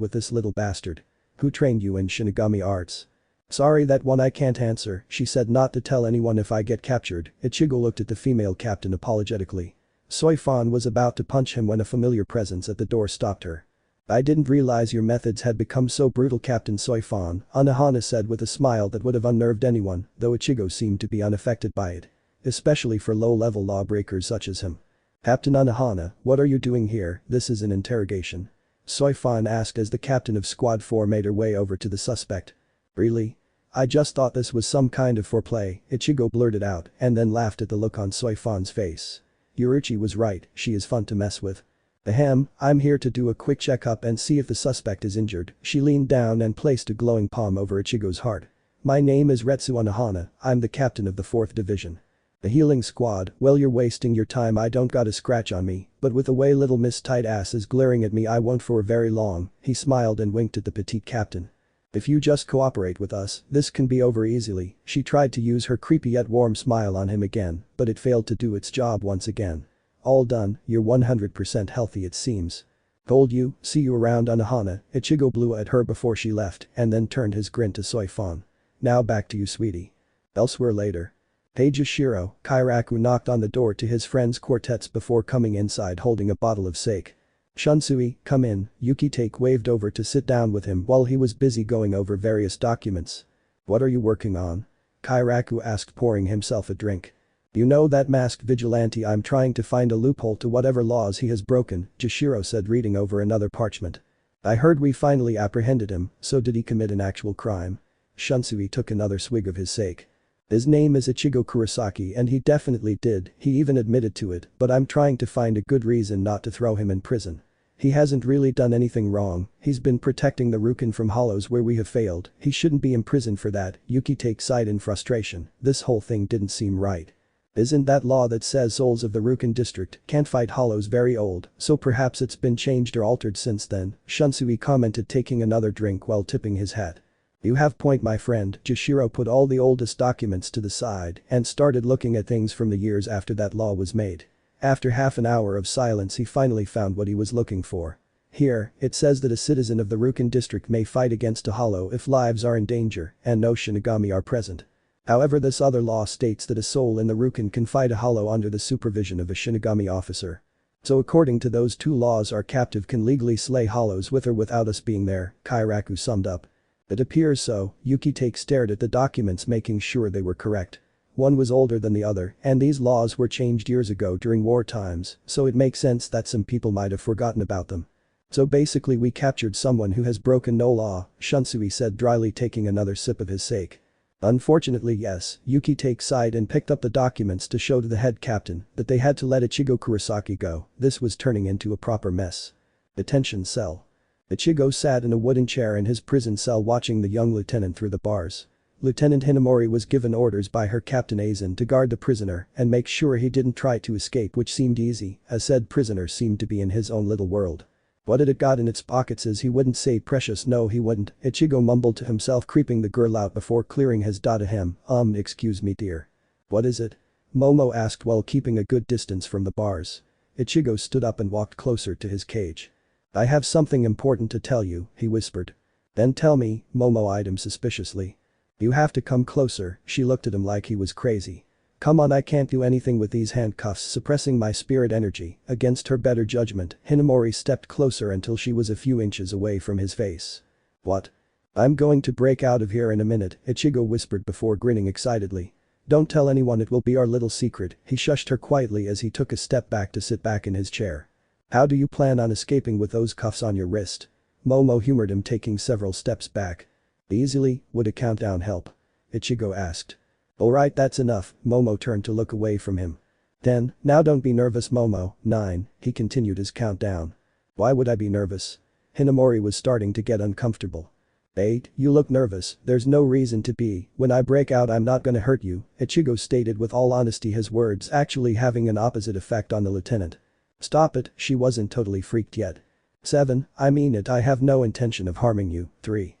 with this little bastard. Who trained you in Shinigami arts? Sorry, that one I can't answer, she said, not to tell anyone if I get captured. Ichigo looked at the female captain apologetically. Soifan was about to punch him when a familiar presence at the door stopped her. I didn't realize your methods had become so brutal, Captain Soifan, Anohana said with a smile that would have unnerved anyone, though Ichigo seemed to be unaffected by it. Especially for low-level lawbreakers such as him. Captain Anohana, what are you doing here? This is an interrogation. Soifan asked as the captain of Squad 4 made her way over to the suspect. Really? I just thought this was some kind of foreplay, Ichigo blurted out and then laughed at the look on Soifan's face. Yurichi was right, she is fun to mess with. Ahem, I'm here to do a quick checkup and see if the suspect is injured. She leaned down and placed a glowing palm over Ichigo's heart. My name is Retsu Anohana, I'm the captain of the 4th division. The healing squad, well, you're wasting your time, I don't got a scratch on me, but with the way little Miss Tight Ass is glaring at me I won't for very long, he smiled and winked at the petite captain. If you just cooperate with us, this can be over easily, she tried to use her creepy yet warm smile on him again, but it failed to do its job once again. All done, you're 100% healthy it seems. Told you, see you around, Anohana, Ichigo blew at her before she left and then turned his grin to Soifan. Now back to you, sweetie. Elsewhere later. Page Shiro, Kairaku knocked on the door to his friend's quartets before coming inside holding a bottle of sake. Shunsui, come in, Yukitake waved over to sit down with him while he was busy going over various documents. What are you working on? Kairaku asked, pouring himself a drink. You know that masked vigilante, I'm trying to find a loophole to whatever laws he has broken, Jashiro said, reading over another parchment. I heard we finally apprehended him, so did he commit an actual crime? Shunsui took another swig of his sake. His name is Ichigo Kurosaki and he definitely did, he even admitted to it, but I'm trying to find a good reason not to throw him in prison. He hasn't really done anything wrong, he's been protecting the Rukin from hollows where we have failed, he shouldn't be imprisoned for that, Yukitake sighed in frustration, this whole thing didn't seem right. Isn't that law that says souls of the Rukin district can't fight hollows very old, so perhaps it's been changed or altered since then, Shunsui commented, taking another drink while tipping his hat. You have point, my friend, Jashiro put all the oldest documents to the side and started looking at things from the years after that law was made. After half an hour of silence he finally found what he was looking for. Here, it says that a citizen of the Rukin district may fight against a hollow if lives are in danger and no Shinigami are present. However, this other law states that a soul in the Rukin can fight a hollow under the supervision of a Shinigami officer. So according to those two laws, our captive can legally slay hollows with or without us being there, Kairaku summed up. It appears so, Yukitake stared at the documents making sure they were correct. One was older than the other and these laws were changed years ago during war times, so it makes sense that some people might have forgotten about them. So basically we captured someone who has broken no law, Shunsui said dryly, taking another sip of his sake. Unfortunately, yes, Yukitake sighed and picked up the documents to show to the head captain that they had to let Ichigo Kurosaki go, this was turning into a proper mess. Detention cell. Ichigo sat in a wooden chair in his prison cell watching the young lieutenant through the bars. Lieutenant Hinamori was given orders by her captain Aizen to guard the prisoner and make sure he didn't try to escape, which seemed easy, as said prisoner seemed to be in his own little world. What had it got in its pockets? As he wouldn't say precious, no he wouldn't, Ichigo mumbled to himself, creeping the girl out before clearing his to him. Excuse me dear. What is it? Momo asked while keeping a good distance from the bars. Ichigo stood up and walked closer to his cage. I have something important to tell you, he whispered. Then tell me, Momo eyed him suspiciously. You have to come closer, she looked at him like he was crazy. Come on, I can't do anything with these handcuffs, suppressing my spirit energy. Against her better judgment, Hinamori stepped closer until she was a few inches away from his face. What? I'm going to break out of here in a minute, Ichigo whispered before grinning excitedly. Don't tell anyone, it will be our little secret. He shushed her quietly as he took a step back to sit back in his chair. How do you plan on escaping with those cuffs on your wrist? Momo humored him, taking several steps back. Easily, would a countdown help? Ichigo asked. Alright, that's enough. Momo turned to look away from him. 10, now don't be nervous Momo. 9, he continued his countdown. Why would I be nervous? Hinamori was starting to get uncomfortable. 8, you look nervous, there's no reason to be, when I break out I'm not gonna hurt you, Ichigo stated with all honesty, his words actually having an opposite effect on the lieutenant. Stop it, she wasn't totally freaked yet. 7, I mean it, I have no intention of harming you. 3.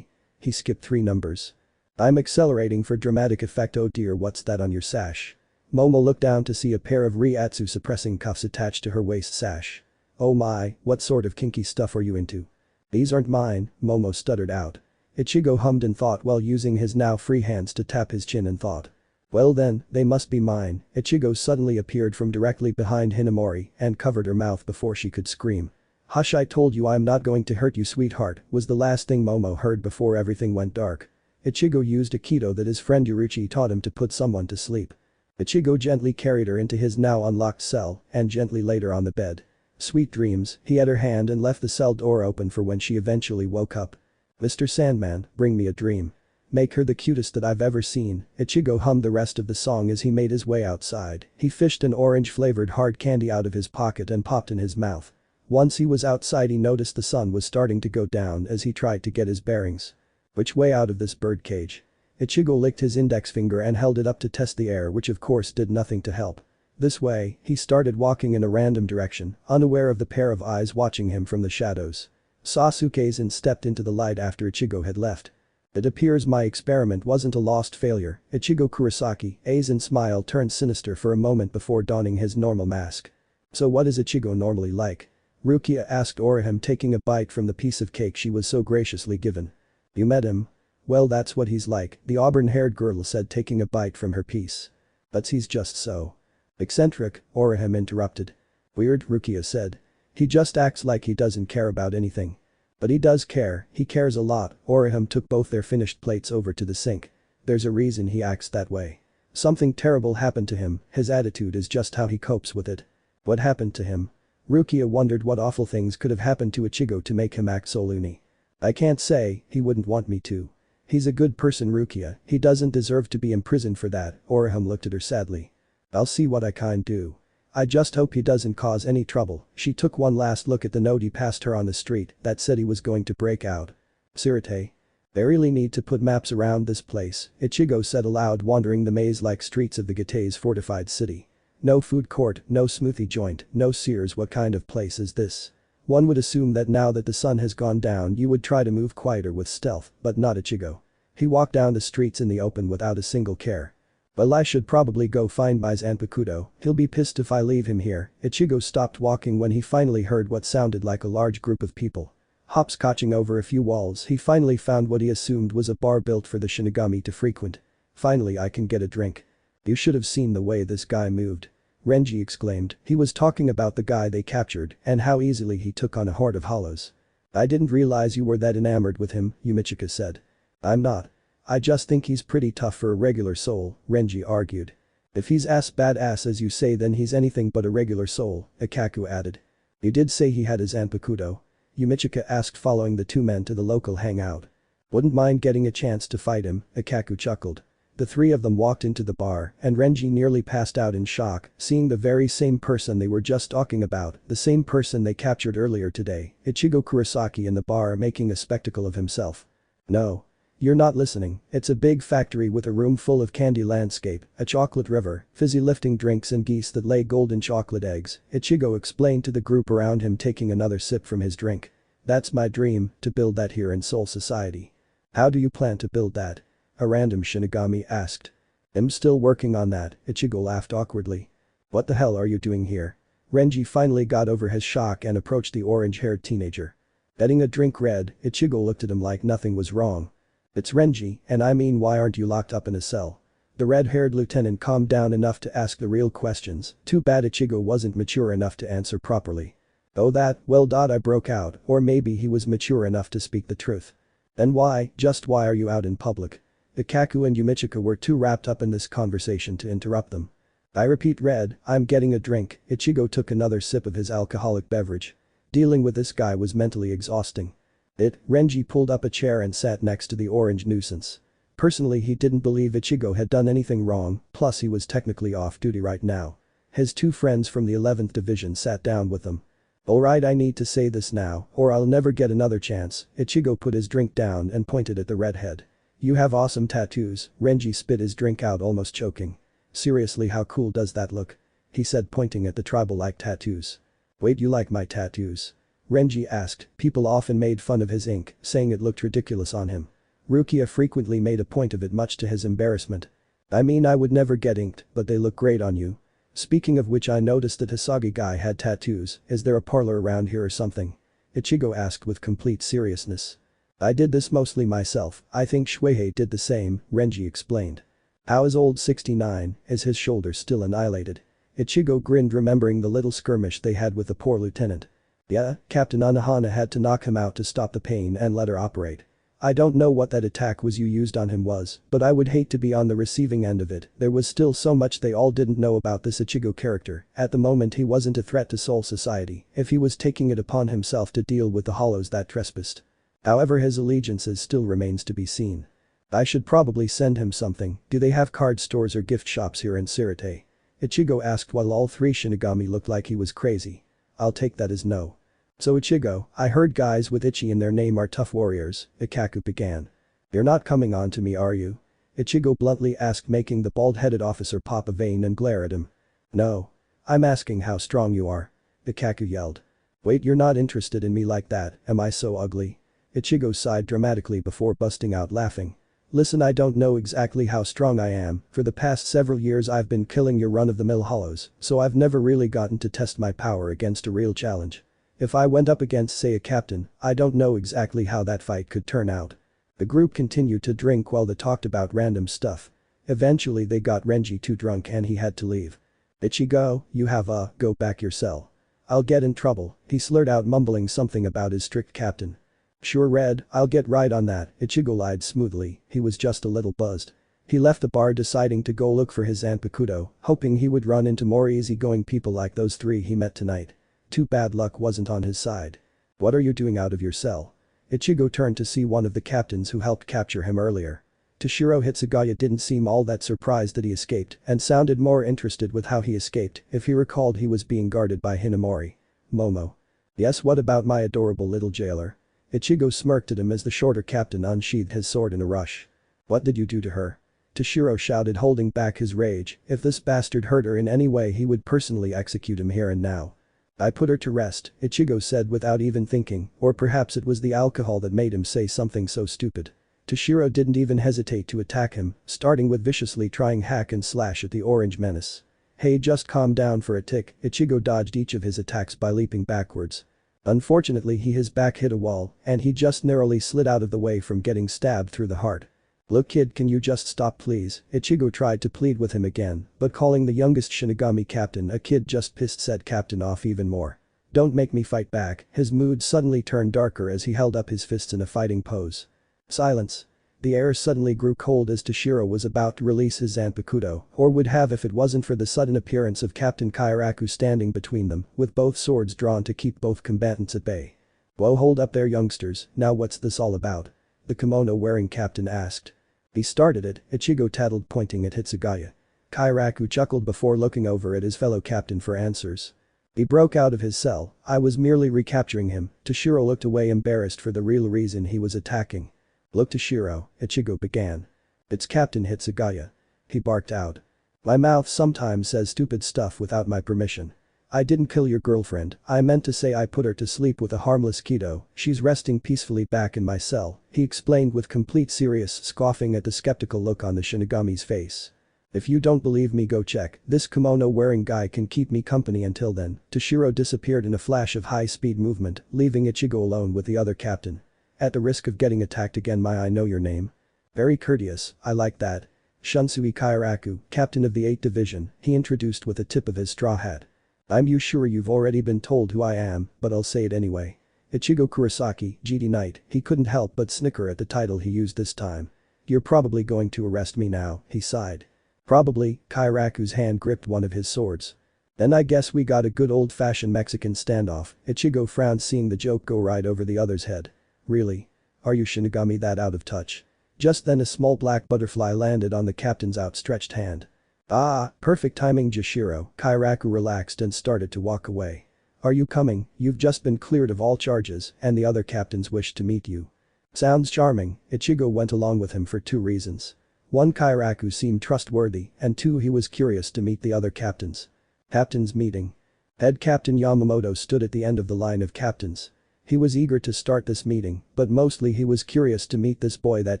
He skipped 3 numbers. I'm accelerating for dramatic effect. Oh dear, what's that on your sash? Momo looked down to see a pair of Ryatsu suppressing cuffs attached to her waist sash. Oh my, what sort of kinky stuff are you into? These aren't mine, Momo stuttered out. Ichigo hummed in thought while using his now free hands to tap his chin in thought. Well then, they must be mine. Ichigo suddenly appeared from directly behind Hinamori and covered her mouth before she could scream. Hush, I told you I'm not going to hurt you sweetheart, was the last thing Momo heard before everything went dark. Ichigo used a Aikido that his friend Yuruchi taught him to put someone to sleep. Ichigo gently carried her into his now unlocked cell and gently laid her on the bed. Sweet dreams, he had her hand and left the cell door open for when she eventually woke up. Mr. Sandman, bring me a dream. Make her the cutest that I've ever seen. Ichigo hummed the rest of the song as he made his way outside. He fished an orange-flavored hard candy out of his pocket and popped in his mouth. Once he was outside he noticed the sun was starting to go down as he tried to get his bearings. Which way out of this birdcage? Ichigo licked his index finger and held it up to test the air, which of course did nothing to help. This way, he started walking in a random direction, unaware of the pair of eyes watching him from the shadows. Sasuke-san stepped into the light after Ichigo had left. It appears my experiment wasn't a lost failure. Ichigo Kurosaki, Aizen's smile turned sinister for a moment before donning his normal mask. So what is Ichigo normally like? Rukia asked Orihime, taking a bite from the piece of cake she was so graciously given. You met him? Well, that's what he's like, the auburn-haired girl said, taking a bite from her piece. But he's just so eccentric, Orihime interrupted. Weird, Rukia said. He just acts like he doesn't care about anything. But he does care, he cares a lot. Orihime took both their finished plates over to the sink. There's a reason he acts that way. Something terrible happened to him, his attitude is just how he copes with it. What happened to him? Rukia wondered what awful things could have happened to Ichigo to make him act so loony. I can't say, he wouldn't want me to. He's a good person, Rukia, he doesn't deserve to be imprisoned for that. Orihime looked at her sadly. I'll see what I can do. I just hope he doesn't cause any trouble. She took one last look at the note he passed her on the street that said he was going to break out. Seireitei. They really need to put maps around this place, Ichigo said aloud, wandering the maze-like streets of the Gatei's fortified city. No food court, no smoothie joint, no Sears. What kind of place is this? One would assume that now that the sun has gone down you would try to move quieter with stealth, but not Ichigo. He walked down the streets in the open without a single care. Well, I should probably go find my Zanpakuto, he'll be pissed if I leave him here. Ichigo stopped walking when he finally heard what sounded like a large group of people. Hopscotching over a few walls he finally found what he assumed was a bar built for the Shinigami to frequent. Finally, I can get a drink. You should have seen the way this guy moved. Renji exclaimed, he was talking about the guy they captured and how easily he took on a horde of hollows. I didn't realize you were that enamored with him, Yumichika said. I'm not. I just think he's pretty tough for a regular soul, Renji argued. If he's as badass as you say then he's anything but a regular soul, Ikaku added. You did say he had his Zanpakuto? Yumichika asked, following the two men to the local hangout. Wouldn't mind getting a chance to fight him, Ikaku chuckled. The three of them walked into the bar and Renji nearly passed out in shock, seeing the very same person they were just talking about, the same person they captured earlier today, Ichigo Kurosaki in the bar making a spectacle of himself. No. You're not listening, it's a big factory with a room full of candy landscape, a chocolate river, fizzy lifting drinks and geese that lay golden chocolate eggs, Ichigo explained to the group around him, taking another sip from his drink. That's my dream, to build that here in Soul Society. How do you plan to build that? A random Shinigami asked. I'm still working on that, Ichigo laughed awkwardly. What the hell are you doing here? Renji finally got over his shock and approached the orange-haired teenager. Getting a drink red, Ichigo looked at him like nothing was wrong. It's Renji, and I mean, why aren't you locked up in a cell? The red-haired lieutenant calmed down enough to ask the real questions, too bad Ichigo wasn't mature enough to answer properly. Oh that, well I broke out, or maybe he was mature enough to speak the truth. Then why, just why are you out in public? Ikaku and Yumichika were too wrapped up in this conversation to interrupt them. I repeat Red, I'm getting a drink. Ichigo took another sip of his alcoholic beverage. Dealing with this guy was mentally exhausting. Renji pulled up a chair and sat next to the orange nuisance. Personally, he didn't believe Ichigo had done anything wrong, plus he was technically off duty right now. His two friends from the 11th division sat down with them. Alright, I need to say this now, or I'll never get another chance. Ichigo put his drink down and pointed at the redhead. You have awesome tattoos. Renji spit his drink out, almost choking. Seriously, how cool does that look? He said, pointing at the tribal-like tattoos. Wait, you like my tattoos? Renji asked. People often made fun of his ink, saying it looked ridiculous on him. Rukia frequently made a point of it, much to his embarrassment. I mean, I would never get inked, but they look great on you. Speaking of which, I noticed that Hisagi guy had tattoos. Is there a parlor around here or something? Ichigo asked with complete seriousness. I did this mostly myself. I think Shuhei did the same, Renji explained. How is old 69? Is his shoulder still annihilated? Ichigo grinned, remembering the little skirmish they had with the poor lieutenant. Yeah, Captain Anohana had to knock him out to stop the pain and let her operate. I don't know what that attack was you used on him was, but I would hate to be on the receiving end of it. There was still so much they all didn't know about this Ichigo character. At the moment, he wasn't a threat to Soul Society if he was taking it upon himself to deal with the hollows that trespassed. However, his allegiances still remains to be seen. I should probably send him something. Do they have card stores or gift shops here in Seireitei? Ichigo asked while all three Shinigami looked like he was crazy. I'll take that as no. So Ichigo, I heard guys with Ichi in their name are tough warriors, Ikaku began. You're not coming on to me, are you? Ichigo bluntly asked, making the bald-headed officer pop a vein and glare at him. No. I'm asking how strong you are. Ikaku yelled. Wait, you're not interested in me like that, am I so ugly? Ichigo sighed dramatically before busting out laughing. Listen, I don't know exactly how strong I am. For the past several years I've been killing your run-of-the-mill hollows, so I've never really gotten to test my power against a real challenge. If I went up against, say, a captain, I don't know exactly how that fight could turn out. The group continued to drink while they talked about random stuff. Eventually they got Renji too drunk and he had to leave. Ichigo, you have go back your cell. I'll get in trouble, he slurred out, mumbling something about his strict captain. Sure Red, I'll get right on that, Ichigo lied smoothly, he was just a little buzzed. He left the bar, deciding to go look for his Zanpakuto, hoping he would run into more easygoing people like those three he met tonight. Too bad luck wasn't on his side. What are you doing out of your cell? Ichigo turned to see one of the captains who helped capture him earlier. Toshiro Hitsugaya didn't seem all that surprised that he escaped and sounded more interested with how he escaped. If he recalled, he was being guarded by Hinamori. Momo. Yes, what about my adorable little jailer? Ichigo smirked at him as the shorter captain unsheathed his sword in a rush. What did you do to her? Toshiro shouted, holding back his rage. If this bastard hurt her in any way, he would personally execute him here and now. I put her to rest, Ichigo said without even thinking, or perhaps it was the alcohol that made him say something so stupid. Toshiro didn't even hesitate to attack him, starting with viciously trying hack and slash at the orange menace. Hey, just calm down for a tick, Ichigo dodged each of his attacks by leaping backwards. Unfortunately, his back hit a wall, and he just narrowly slid out of the way from getting stabbed through the heart. Look kid, can you just stop please? Ichigo tried to plead with him again, but calling the youngest Shinigami captain a kid just pissed said captain off even more. Don't make me fight back, his mood suddenly turned darker as he held up his fists in a fighting pose. Silence. The air suddenly grew cold as Toshiro was about to release his Zanpakuto, or would have if it wasn't for the sudden appearance of Captain Kairaku standing between them, with both swords drawn to keep both combatants at bay. Whoa, hold up there youngsters, now what's this all about? The kimono-wearing captain asked. He started it, Ichigo tattled, pointing at Hitsugaya. Kairaku chuckled before looking over at his fellow captain for answers. He broke out of his cell, I was merely recapturing him. Toshiro looked away, embarrassed for the real reason he was attacking. Look Toshiro, Ichigo began. It's Captain Hitsugaya. He barked out. My mouth sometimes says stupid stuff without my permission. I didn't kill your girlfriend, I meant to say I put her to sleep with a harmless Kido, she's resting peacefully back in my cell, he explained with complete serious, scoffing at the skeptical look on the Shinigami's face. If you don't believe me, go check, this kimono-wearing guy can keep me company until then. Toshiro disappeared in a flash of high-speed movement, leaving Ichigo alone with the other captain. At the risk of getting attacked again, I know your name. Very courteous, I like that. Shunsui Kairaku, captain of the 8th division, he introduced with a tip of his straw hat. I'm sure you've already been told who I am, but I'll say it anyway. Ichigo Kurosaki, GD Knight, he couldn't help but snicker at the title he used this time. You're probably going to arrest me now, he sighed. Probably, Kairaku's hand gripped one of his swords. Then I guess we got a good old-fashioned Mexican standoff, Ichigo frowned seeing the joke go right over the other's head. Really? Are you Shinigami that out of touch? Just then a small black butterfly landed on the captain's outstretched hand. Ah, perfect timing Jashiro, Kairaku relaxed and started to walk away. Are you coming? You've just been cleared of all charges, and the other captains wish to meet you. Sounds charming, Ichigo went along with him for two reasons. One, Kairaku seemed trustworthy, and two, he was curious to meet the other captains. Captains meeting. Head Captain Yamamoto stood at the end of the line of captains. He was eager to start this meeting, but mostly he was curious to meet this boy that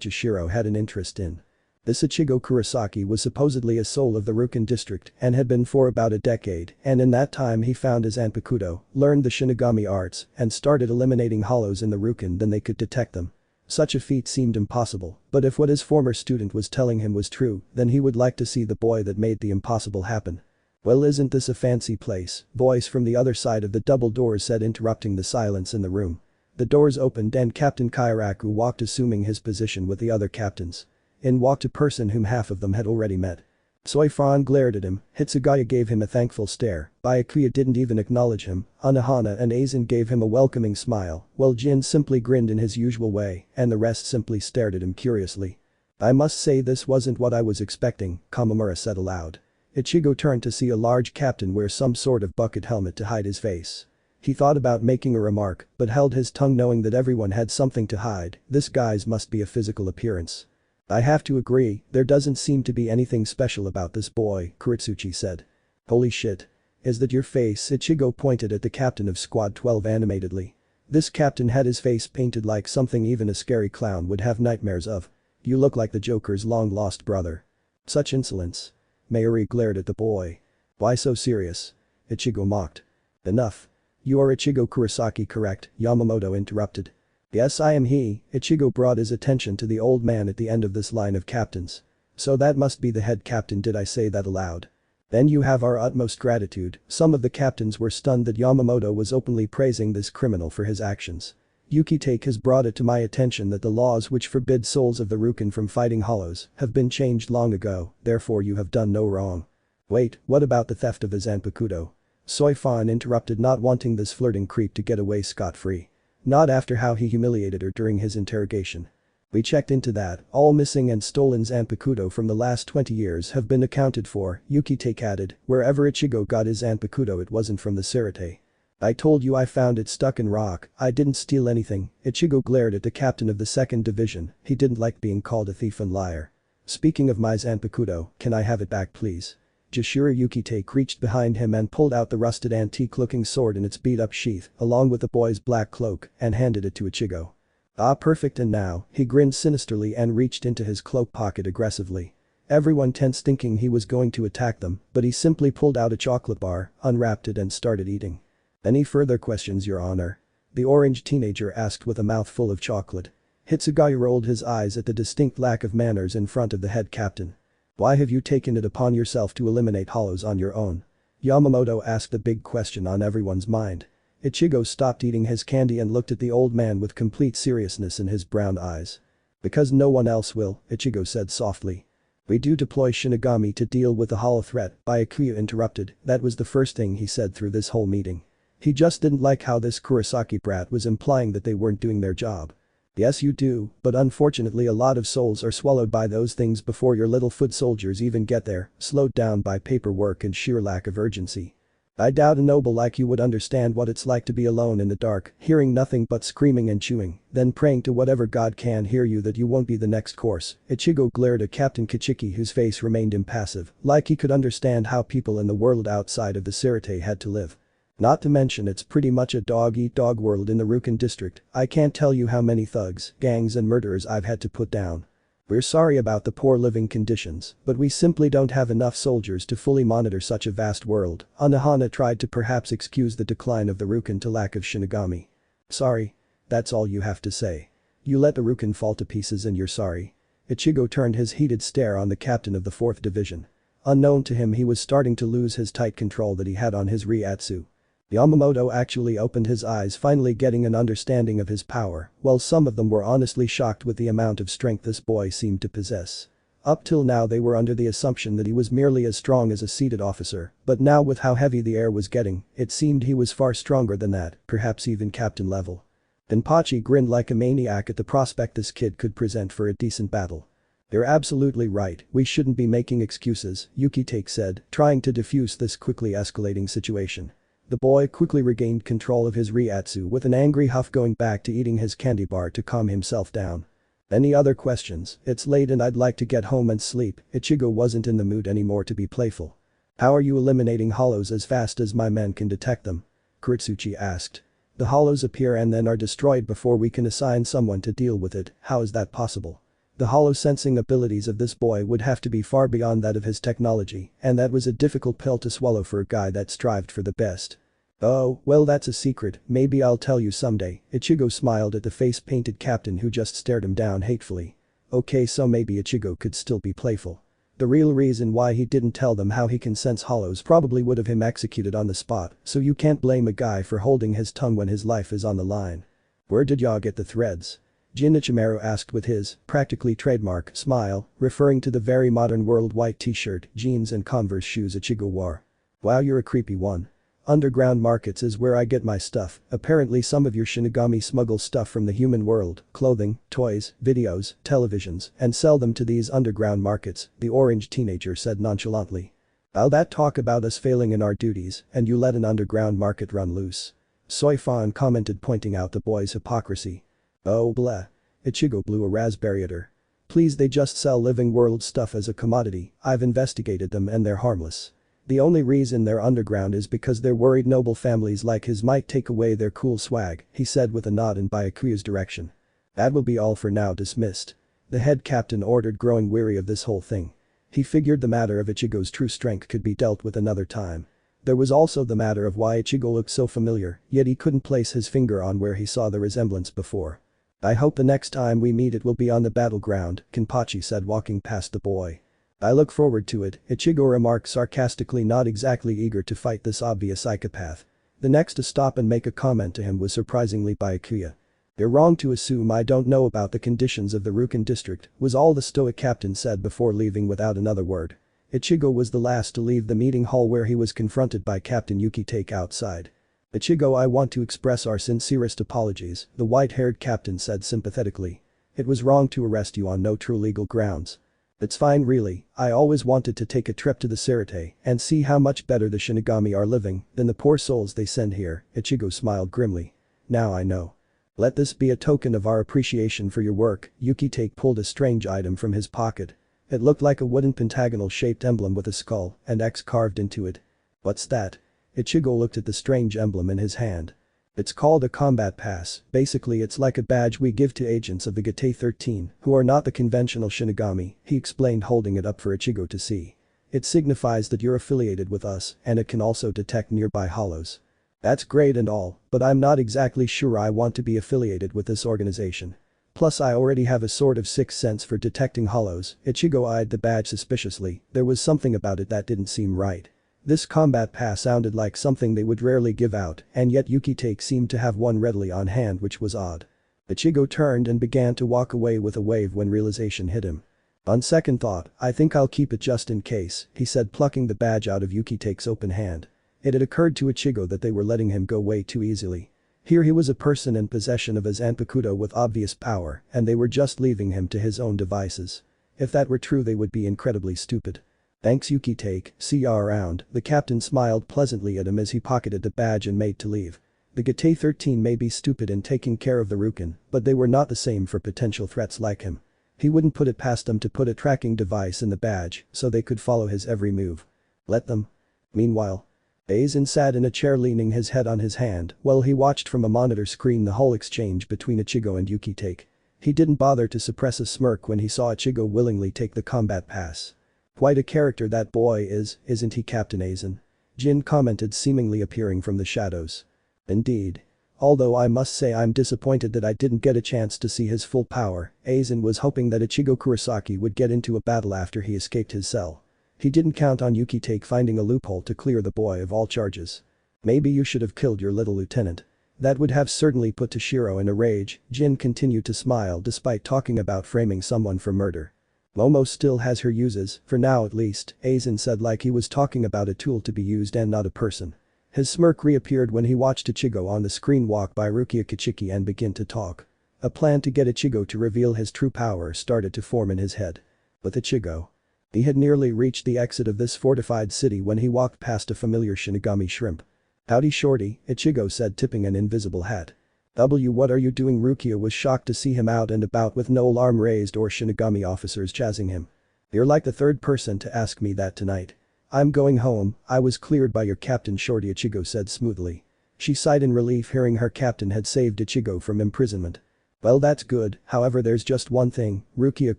Jashiro had an interest in. This Ichigo Kurosaki was supposedly a soul of the Rukin district and had been for about a decade, and in that time he found his Zanpakuto, learned the Shinigami arts, and started eliminating hollows in the Rukin then they could detect them. Such a feat seemed impossible, but if what his former student was telling him was true, then he would like to see the boy that made the impossible happen. Well, isn't this a fancy place? Voice from the other side of the double doors said, interrupting the silence in the room. The doors opened and Captain Kairaku walked, assuming his position with the other captains. In walked a person whom half of them had already met. Soifan glared at him, Hitsugaya gave him a thankful stare, Byakuya didn't even acknowledge him, Anohana and Aizen gave him a welcoming smile, while Jin simply grinned in his usual way, and the rest simply stared at him curiously. I must say this wasn't what I was expecting, Kamamura said aloud. Ichigo turned to see a large captain wear some sort of bucket helmet to hide his face. He thought about making a remark, but held his tongue knowing that everyone had something to hide, this guy's must be a physical appearance. I have to agree, there doesn't seem to be anything special about this boy, Kuritsuchi said. Holy shit. Is that your face? Ichigo pointed at the captain of Squad 12 animatedly. This captain had his face painted like something even a scary clown would have nightmares of. You look like the Joker's long-lost brother. Such insolence. Mayuri glared at the boy. Why so serious? Ichigo mocked. Enough. You are Ichigo Kurosaki, correct? Yamamoto interrupted. Yes, I am he. Ichigo brought his attention to the old man at the end of this line of captains. So that must be the head captain, did I say that aloud? Then you have our utmost gratitude. Some of the captains were stunned that Yamamoto was openly praising this criminal for his actions. Yukitake has brought it to my attention that the laws which forbid souls of the Rukin from fighting hollows have been changed long ago, therefore you have done no wrong. Wait, what about the theft of his Zanpakuto? Soifan interrupted, not wanting this flirting creep to get away scot-free. Not after how he humiliated her during his interrogation. We checked into that, all missing and stolen Zanpakuto from the last 20 years have been accounted for, Yukitake added, wherever Ichigo got his Zanpakuto it wasn't from the Seireitei. I told you I found it stuck in rock, I didn't steal anything, Ichigo glared at the captain of the 2nd division, he didn't like being called a thief and liar. Speaking of my Zanpakuto, can I have it back please? Jashiro Yukitake reached behind him and pulled out the rusted antique-looking sword in its beat-up sheath, along with the boy's black cloak, and handed it to Ichigo. Ah, perfect, and now, he grinned sinisterly and reached into his cloak pocket aggressively. Everyone tensed thinking he was going to attack them, but he simply pulled out a chocolate bar, unwrapped it and started eating. Any further questions, Your Honor? The orange teenager asked with a mouthful of chocolate. Hitsugaya rolled his eyes at the distinct lack of manners in front of the head captain. Why have you taken it upon yourself to eliminate hollows on your own? Yamamoto asked the big question on everyone's mind. Ichigo stopped eating his candy and looked at the old man with complete seriousness in his brown eyes. Because no one else will, Ichigo said softly. We do deploy Shinigami to deal with the hollow threat, Byakuya interrupted, that was the first thing he said through this whole meeting. He just didn't like how this Kurosaki brat was implying that they weren't doing their job. Yes you do, but unfortunately a lot of souls are swallowed by those things before your little foot soldiers even get there, slowed down by paperwork and sheer lack of urgency. I doubt a noble like you would understand what it's like to be alone in the dark, hearing nothing but screaming and chewing, then praying to whatever god can hear you that you won't be the next course. Ichigo glared at Captain Kichiki whose face remained impassive, like he could understand how people in the world outside of the Seireitei had to live. Not to mention it's pretty much a dog-eat-dog world in the Rukin district, I can't tell you how many thugs, gangs and murderers I've had to put down. We're sorry about the poor living conditions, but we simply don't have enough soldiers to fully monitor such a vast world. Anohana tried to perhaps excuse the decline of the Rukin to lack of Shinigami. Sorry. That's all you have to say. You let the Rukin fall to pieces and you're sorry. Ichigo turned his heated stare on the captain of the 4th division. Unknown to him he was starting to lose his tight control that he had on his Ryatsu. Yamamoto actually opened his eyes, finally getting an understanding of his power, while some of them were honestly shocked with the amount of strength this boy seemed to possess. Up till now they were under the assumption that he was merely as strong as a seated officer, but now with how heavy the air was getting, it seemed he was far stronger than that, perhaps even captain level. Denpachi grinned like a maniac at the prospect this kid could present for a decent battle. "They're absolutely right, we shouldn't be making excuses," Yukitake said, trying to defuse this quickly escalating situation. The boy quickly regained control of his Ryatsu with an angry huff, going back to eating his candy bar to calm himself down. "Any other questions? It's late and I'd like to get home and sleep." Ichigo wasn't in the mood anymore to be playful. "How are you eliminating hollows as fast as my men can detect them?" Kuritsuchi asked. "The hollows appear and then are destroyed before we can assign someone to deal with it. How is that possible?" The hollow sensing abilities of this boy would have to be far beyond that of his technology, and that was a difficult pill to swallow for a guy that strived for the best. "Oh, well, that's a secret, maybe I'll tell you someday." Ichigo smiled at the face-painted captain who just stared him down hatefully. Okay, so maybe Ichigo could still be playful. The real reason why he didn't tell them how he can sense hollows probably would have him executed on the spot, so you can't blame a guy for holding his tongue when his life is on the line. "Where did y'all get the threads?" Jin Ichimaru asked with his, practically trademark, smile, referring to the very modern world white t-shirt, jeans and Converse shoes Ichigo wore. "Wow, you're a creepy one. Underground markets is where I get my stuff. Apparently some of your Shinigami smuggle stuff from the human world, clothing, toys, videos, televisions, and sell them to these underground markets," the orange teenager said nonchalantly. "All that talk about us failing in our duties, and you let an underground market run loose." Soifan commented, pointing out the boy's hypocrisy. "Oh bleh." Ichigo blew a raspberry at her. "Please, they just sell living world stuff as a commodity. I've investigated them and they're harmless. The only reason they're underground is because they're worried noble families like his might take away their cool swag," he said with a nod in Byakuya's direction. "That will be all for now, dismissed." The head captain ordered, growing weary of this whole thing. He figured the matter of Ichigo's true strength could be dealt with another time. There was also the matter of why Ichigo looked so familiar, yet he couldn't place his finger on where he saw the resemblance before. "I hope the next time we meet it will be on the battleground," Kenpachi said, walking past the boy. "I look forward to it," Ichigo remarked sarcastically, not exactly eager to fight this obvious psychopath. The next to stop and make a comment to him was surprisingly Byakuya. "You're wrong to assume I don't know about the conditions of the Rukin district," was all the stoic captain said before leaving without another word. Ichigo was the last to leave the meeting hall, where he was confronted by Captain Yukitake outside. "Ichigo, I want to express our sincerest apologies," the white-haired captain said sympathetically. "It was wrong to arrest you on no true legal grounds." "It's fine really, I always wanted to take a trip to the Seireitei and see how much better the Shinigami are living than the poor souls they send here," Ichigo smiled grimly. "Now I know. Let this be a token of our appreciation for your work." Yukitake pulled a strange item from his pocket. It looked like a wooden pentagonal-shaped emblem with a skull and X carved into it. "What's that?" Ichigo looked at the strange emblem in his hand. "It's called a combat pass. Basically it's like a badge we give to agents of the Gate 13 who are not the conventional Shinigami," he explained, holding it up for Ichigo to see. "It signifies that you're affiliated with us, and it can also detect nearby hollows." "That's great and all, but I'm not exactly sure I want to be affiliated with this organization. Plus I already have a sort of sixth sense for detecting hollows." Ichigo eyed the badge suspiciously. There was something about it that didn't seem right. This combat pass sounded like something they would rarely give out, and yet Yukitake seemed to have one readily on hand, which was odd. Ichigo turned and began to walk away with a wave when realization hit him. "On second thought, I think I'll keep it just in case," he said, plucking the badge out of Yukitake's open hand. It had occurred to Ichigo that they were letting him go way too easily. Here he was a person in possession of a Zanpakuto with obvious power, and they were just leaving him to his own devices. If that were true, they would be incredibly stupid. "Thanks Yukitake, see ya around," the captain smiled pleasantly at him as he pocketed the badge and made to leave. The Gate 13 may be stupid in taking care of the Rukin, but they were not the same for potential threats like him. He wouldn't put it past them to put a tracking device in the badge so they could follow his every move. Let them. Meanwhile, Aizen sat in a chair, leaning his head on his hand while he watched from a monitor screen the whole exchange between Ichigo and Yukitake. He didn't bother to suppress a smirk when he saw Ichigo willingly take the combat pass. "Quite a character that boy is, isn't he, Captain Aizen?" Jin commented, seemingly appearing from the shadows. "Indeed. Although I must say I'm disappointed that I didn't get a chance to see his full power." Aizen was hoping that Ichigo Kurosaki would get into a battle after he escaped his cell. He didn't count on Yukitake finding a loophole to clear the boy of all charges. Maybe you should have killed your little lieutenant. That would have certainly put Toshiro in a rage. Jin continued to smile despite talking about framing someone for murder. Momo still has her uses, for now at least, Aizen said like he was talking about a tool to be used and not a person. His smirk reappeared when he watched Ichigo on the screen walk by Rukia Kichiki and begin to talk. A plan to get Ichigo to reveal his true power started to form in his head. But Ichigo. He had nearly reached the exit of this fortified city when he walked past a familiar Shinigami shrimp. "Howdy shorty," Ichigo said, tipping an invisible hat. What are you doing?" Rukia was shocked to see him out and about with no alarm raised or Shinigami officers jazzing him. "You're like the third person to ask me that tonight." "I'm going home, I was cleared by your captain," shorty Ichigo said smoothly. She sighed in relief hearing her captain had saved Ichigo from imprisonment. "Well, that's good, however there's just one thing." Rukia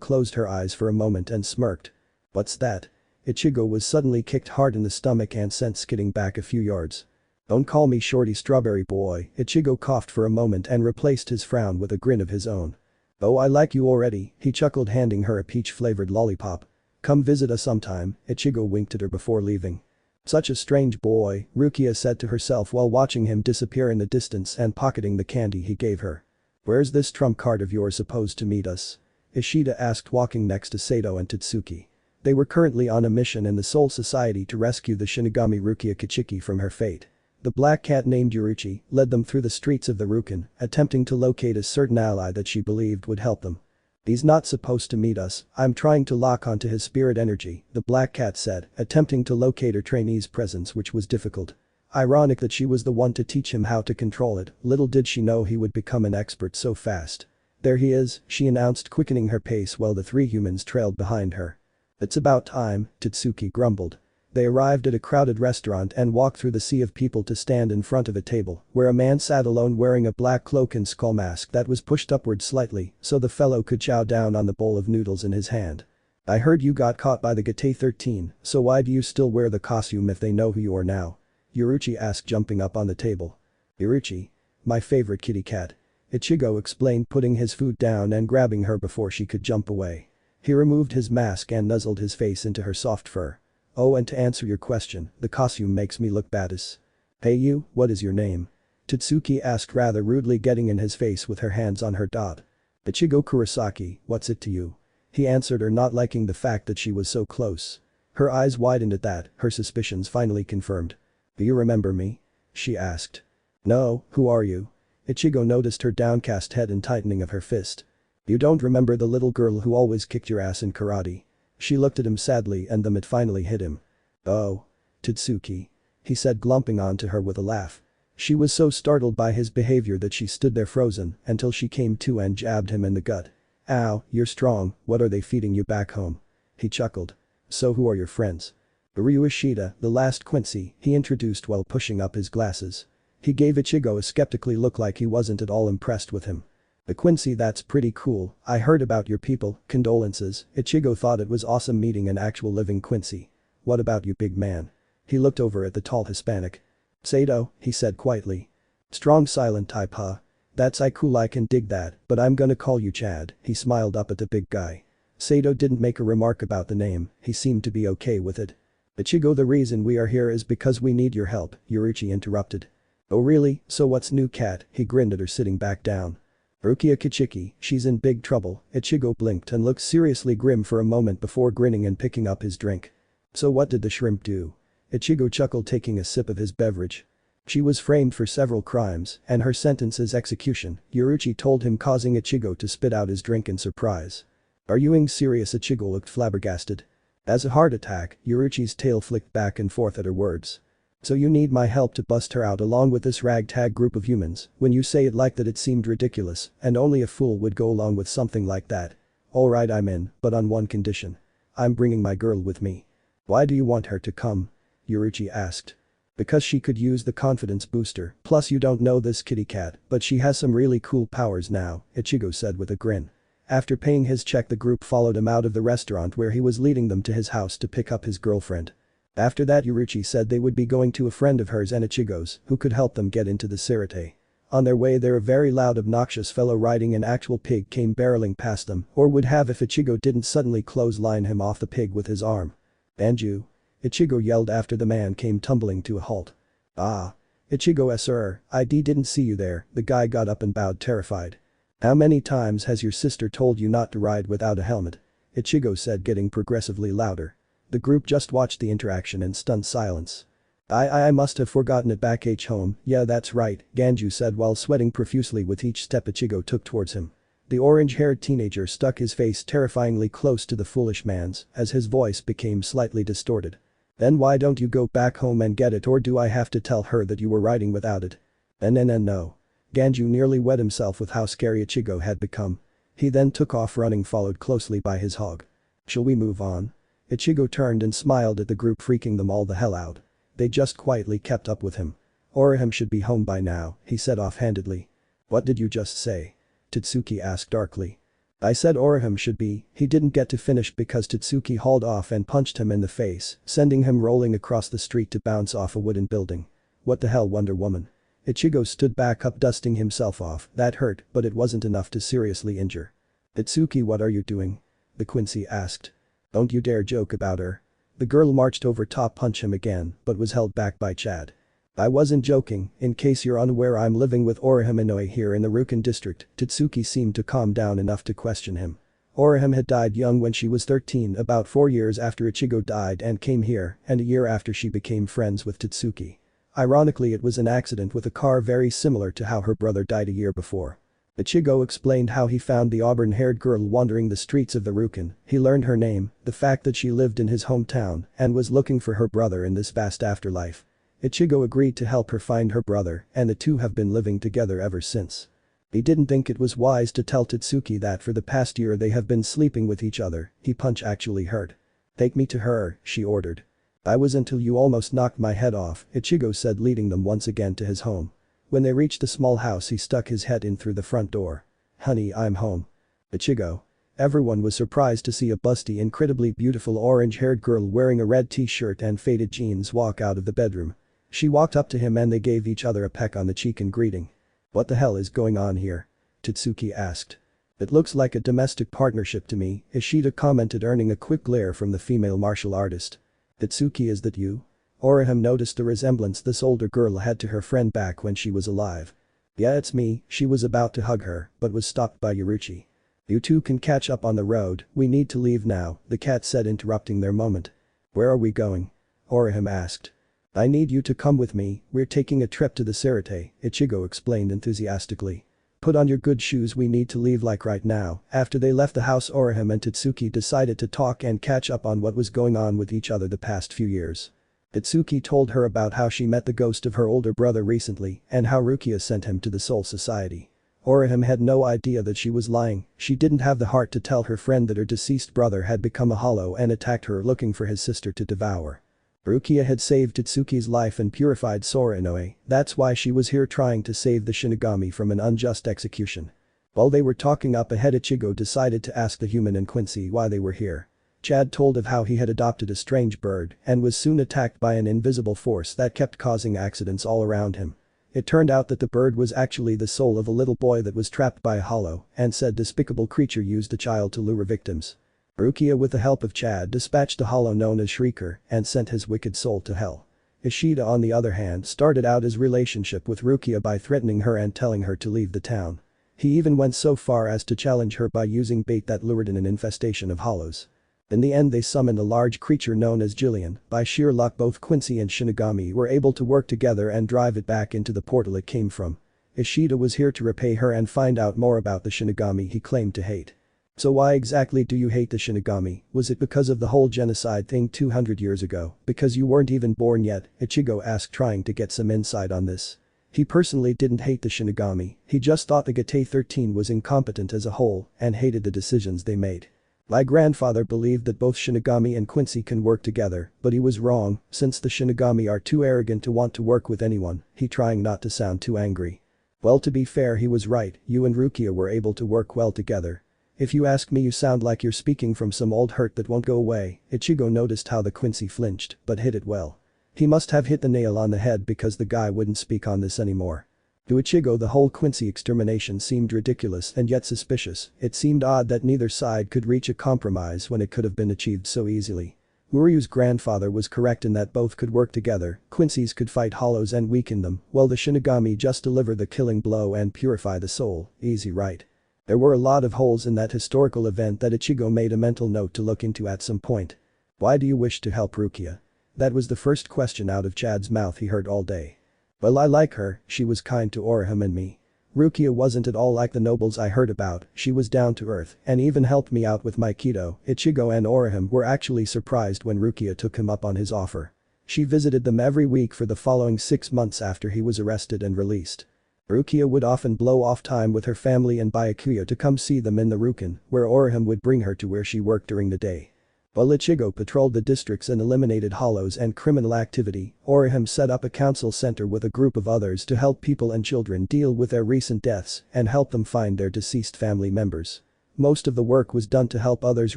closed her eyes for a moment and smirked. "What's that?" Ichigo was suddenly kicked hard in the stomach and sent skidding back a few yards. "Don't call me shorty strawberry boy." Ichigo coughed for a moment and replaced his frown with a grin of his own. "Oh, I like you already," he chuckled, handing her a peach-flavored lollipop. "Come visit us sometime." Ichigo winked at her before leaving. "Such a strange boy," Rukia said to herself while watching him disappear in the distance and pocketing the candy he gave her. "Where's this trump card of yours supposed to meet us?" Ishida asked, walking next to Sato and Tatsuki. They were currently on a mission in the Soul Society to rescue the Shinigami Rukia Kichiki from her fate. The black cat named Yuruchi led them through the streets of the Rukin, attempting to locate a certain ally that she believed would help them. "He's not supposed to meet us, I'm trying to lock onto his spirit energy," the black cat said, attempting to locate her trainee's presence, which was difficult. Ironic that she was the one to teach him how to control it, little did she know he would become an expert so fast. "There he is," she announced, quickening her pace while the three humans trailed behind her. "It's about time," Tatsuki grumbled. They arrived at a crowded restaurant and walked through the sea of people to stand in front of a table where a man sat alone wearing a black cloak and skull mask that was pushed upward slightly so the fellow could chow down on the bowl of noodles in his hand. "I heard you got caught by the Gate 13, so why do you still wear the costume if they know who you are now?" Yuruchi asked, jumping up on the table. "Yuruchi? My favorite kitty cat," Ichigo explained, putting his food down and grabbing her before she could jump away. He removed his mask and nuzzled his face into her soft fur. "Oh, and to answer your question, the costume makes me look badass." "Hey you, what is your name?" Tatsuki asked rather rudely, getting in his face with her hands on her dot. "Ichigo Kurosaki, what's it to you?" he answered her, not liking the fact that she was so close. Her eyes widened at that, her suspicions finally confirmed. "Do you remember me?" she asked. "No, who are you?" Ichigo noticed her downcast head and tightening of her fist. "You don't remember the little girl who always kicked your ass in karate?" She looked at him sadly and then it finally hit him. "Oh. Tatsuki," he said, glumping onto her with a laugh. She was so startled by his behavior that she stood there frozen until she came to and jabbed him in the gut. "Ow, you're strong, what are they feeding you back home?" he chuckled. "So who are your friends?" "Ryu Ishida, the last Quincy," he introduced while pushing up his glasses. He gave Ichigo a skeptically look like he wasn't at all impressed with him. "The Quincy, that's pretty cool, I heard about your people, condolences." Ichigo thought it was awesome meeting an actual living Quincy. "What about you, big man?" He looked over at the tall Hispanic. "Sato," he said quietly. "Strong silent type, huh? That's cool, I can dig that, but I'm gonna call you Chad." He smiled up at the big guy. Sato didn't make a remark about the name, he seemed to be okay with it. "Ichigo, the reason we are here is because we need your help," Yuruchi interrupted. "Oh really, so what's new, cat?" He grinned at her sitting back down. "Rukia Kichiki, she's in big trouble." Ichigo blinked and looked seriously grim for a moment before grinning and picking up his drink. "So what did the shrimp do?" Ichigo chuckled, taking a sip of his beverage. "She was framed for several crimes and her sentence is execution," Yuruchi told him, causing Ichigo to spit out his drink in surprise. "Are you being serious?" Ichigo looked flabbergasted. "As a heart attack," Yuruchi's tail flicked back and forth at her words. "So you need my help to bust her out along with this ragtag group of humans?" When you say it like that it seemed ridiculous, and only a fool would go along with something like that. "Alright, I'm in, but on one condition. I'm bringing my girl with me." "Why do you want her to come?" Yuruchi asked. "Because she could use the confidence booster, plus you don't know this kitty cat, but she has some really cool powers now," Ichigo said with a grin. After paying his check, the group followed him out of the restaurant where he was leading them to his house to pick up his girlfriend. After that, Yuruchi said they would be going to a friend of hers and Ichigo's who could help them get into the Seireitei. On their way there, a very loud obnoxious fellow riding an actual pig came barreling past them, or would have if Ichigo didn't suddenly clothesline him off the pig with his arm. "And you?" Ichigo yelled after the man came tumbling to a halt. "Ah. Ichigo sir, I didn't see you there, the guy got up and bowed terrified. How many times has your sister told you not to ride without a helmet? Ichigo said, getting progressively louder. The group just watched the interaction in stunned silence. I must have forgotten it back home, yeah that's right, Ganju said while sweating profusely with each step Ichigo took towards him. The orange-haired teenager stuck his face terrifyingly close to the foolish man's as his voice became slightly distorted. Then why don't you go back home and get it, or do I have to tell her that you were riding without it? No. Ganju nearly wet himself with how scary Ichigo had become. He then took off running, followed closely by his hog. Shall we move on? Ichigo turned and smiled at the group, freaking them all the hell out. They just quietly kept up with him. Orihime should be home by now, he said offhandedly. What did you just say? Totsuki asked darkly. I said Orihime should be, he didn't get to finish because Totsuki hauled off and punched him in the face, sending him rolling across the street to bounce off a wooden building. What the hell, Wonder Woman? Ichigo stood back up, dusting himself off. That hurt, but it wasn't enough to seriously injure. Totsuki, what are you doing? The Quincy asked. Don't you dare joke about her. The girl marched over to punch him again, but was held back by Chad. I wasn't joking, in case you're unaware I'm living with Orihime Inoue here in the Rukin district. Totsuki seemed to calm down enough to question him. Orihime had died young when she was 13, about 4 years after Ichigo died and came here, and a year after she became friends with Totsuki. Ironically, it was an accident with a car very similar to how her brother died a year before. Ichigo explained how he found the auburn-haired girl wandering the streets of the Rukin. He learned her name, the fact that she lived in his hometown, and was looking for her brother in this vast afterlife. Ichigo agreed to help her find her brother, and the two have been living together ever since. He didn't think it was wise to tell Totsuki that for the past year they have been sleeping with each other. He punch actually hurt. Take me to her, she ordered. I was until you almost knocked my head off, Ichigo said, leading them once again to his home. When they reached the small house, he stuck his head in through the front door. Honey, I'm home. Ichigo. Everyone was surprised to see a busty, incredibly beautiful orange-haired girl wearing a red t-shirt and faded jeans walk out of the bedroom. She walked up to him and they gave each other a peck on the cheek in greeting. What the hell is going on here? Totsuki asked. It looks like a domestic partnership to me, Ishida commented, earning a quick glare from the female martial artist. Totsuki, is that you? Orihime noticed the resemblance this older girl had to her friend back when she was alive. Yeah, it's me. She was about to hug her, but was stopped by Yuruchi. You two can catch up on the road, we need to leave now, the cat said, interrupting their moment. Where are we going? Orihime asked. I need you to come with me, we're taking a trip to the Seireitei, Ichigo explained enthusiastically. Put on your good shoes, we need to leave like right now. After they left the house, Orihime and Totsuki decided to talk and catch up on what was going on with each other the past few years. Totsuki told her about how she met the ghost of her older brother recently and how Rukia sent him to the Soul Society. Orihime had no idea that she was lying. She didn't have the heart to tell her friend that her deceased brother had become a hollow and attacked her, looking for his sister to devour. Rukia had saved Totsuki's life and purified Sora Inoue, that's why she was here, trying to save the Shinigami from an unjust execution. While they were talking up ahead, Ichigo decided to ask the human and Quincy why they were here. Chad told of how he had adopted a strange bird and was soon attacked by an invisible force that kept causing accidents all around him. It turned out that the bird was actually the soul of a little boy that was trapped by a hollow, and said despicable creature used the child to lure victims. Rukia, with the help of Chad, dispatched a hollow known as Shrieker and sent his wicked soul to hell. Ishida, on the other hand, started out his relationship with Rukia by threatening her and telling her to leave the town. He even went so far as to challenge her by using bait that lured in an infestation of hollows. In the end, they summoned a large creature known as Jillian. By sheer luck, both Quincy and Shinigami were able to work together and drive it back into the portal it came from. Ishida was here to repay her and find out more about the Shinigami he claimed to hate. So why exactly do you hate the Shinigami? Was it because of the whole genocide thing 200 years ago? Because you weren't even born yet? Ichigo asked, trying to get some insight on this. He personally didn't hate the Shinigami, he just thought the Gate 13 was incompetent as a whole and hated the decisions they made. My grandfather believed that both Shinigami and Quincy can work together, but he was wrong, since the Shinigami are too arrogant to want to work with anyone, he trying not to sound too angry. Well, to be fair, he was right, you and Rukia were able to work well together. If you ask me, you sound like you're speaking from some old hurt that won't go away. Ichigo noticed how the Quincy flinched, but hit it well. He must have hit the nail on the head because the guy wouldn't speak on this anymore. To Ichigo, the whole Quincy extermination seemed ridiculous and yet suspicious. It seemed odd that neither side could reach a compromise when it could have been achieved so easily. Uryu's grandfather was correct in that both could work together, Quincy's could fight hollows and weaken them, while the Shinigami just deliver the killing blow and purify the soul, easy right? There were a lot of holes in that historical event that Ichigo made a mental note to look into at some point. Why do you wish to help Rukia? That was the first question out of Chad's mouth he heard all day. Well, I like her, she was kind to Orihime and me. Rukia wasn't at all like the nobles I heard about, she was down to earth and even helped me out with my keto. Ichigo and Orihime were actually surprised when Rukia took him up on his offer. She visited them every week for the following 6 months after he was arrested and released. Rukia would often blow off time with her family and Byakuya to come see them in the Rukan, where Orihime would bring her to where she worked during the day. While Ichigo patrolled the districts and eliminated hollows and criminal activity, Orihime set up a council center with a group of others to help people and children deal with their recent deaths and help them find their deceased family members. Most of the work was done to help others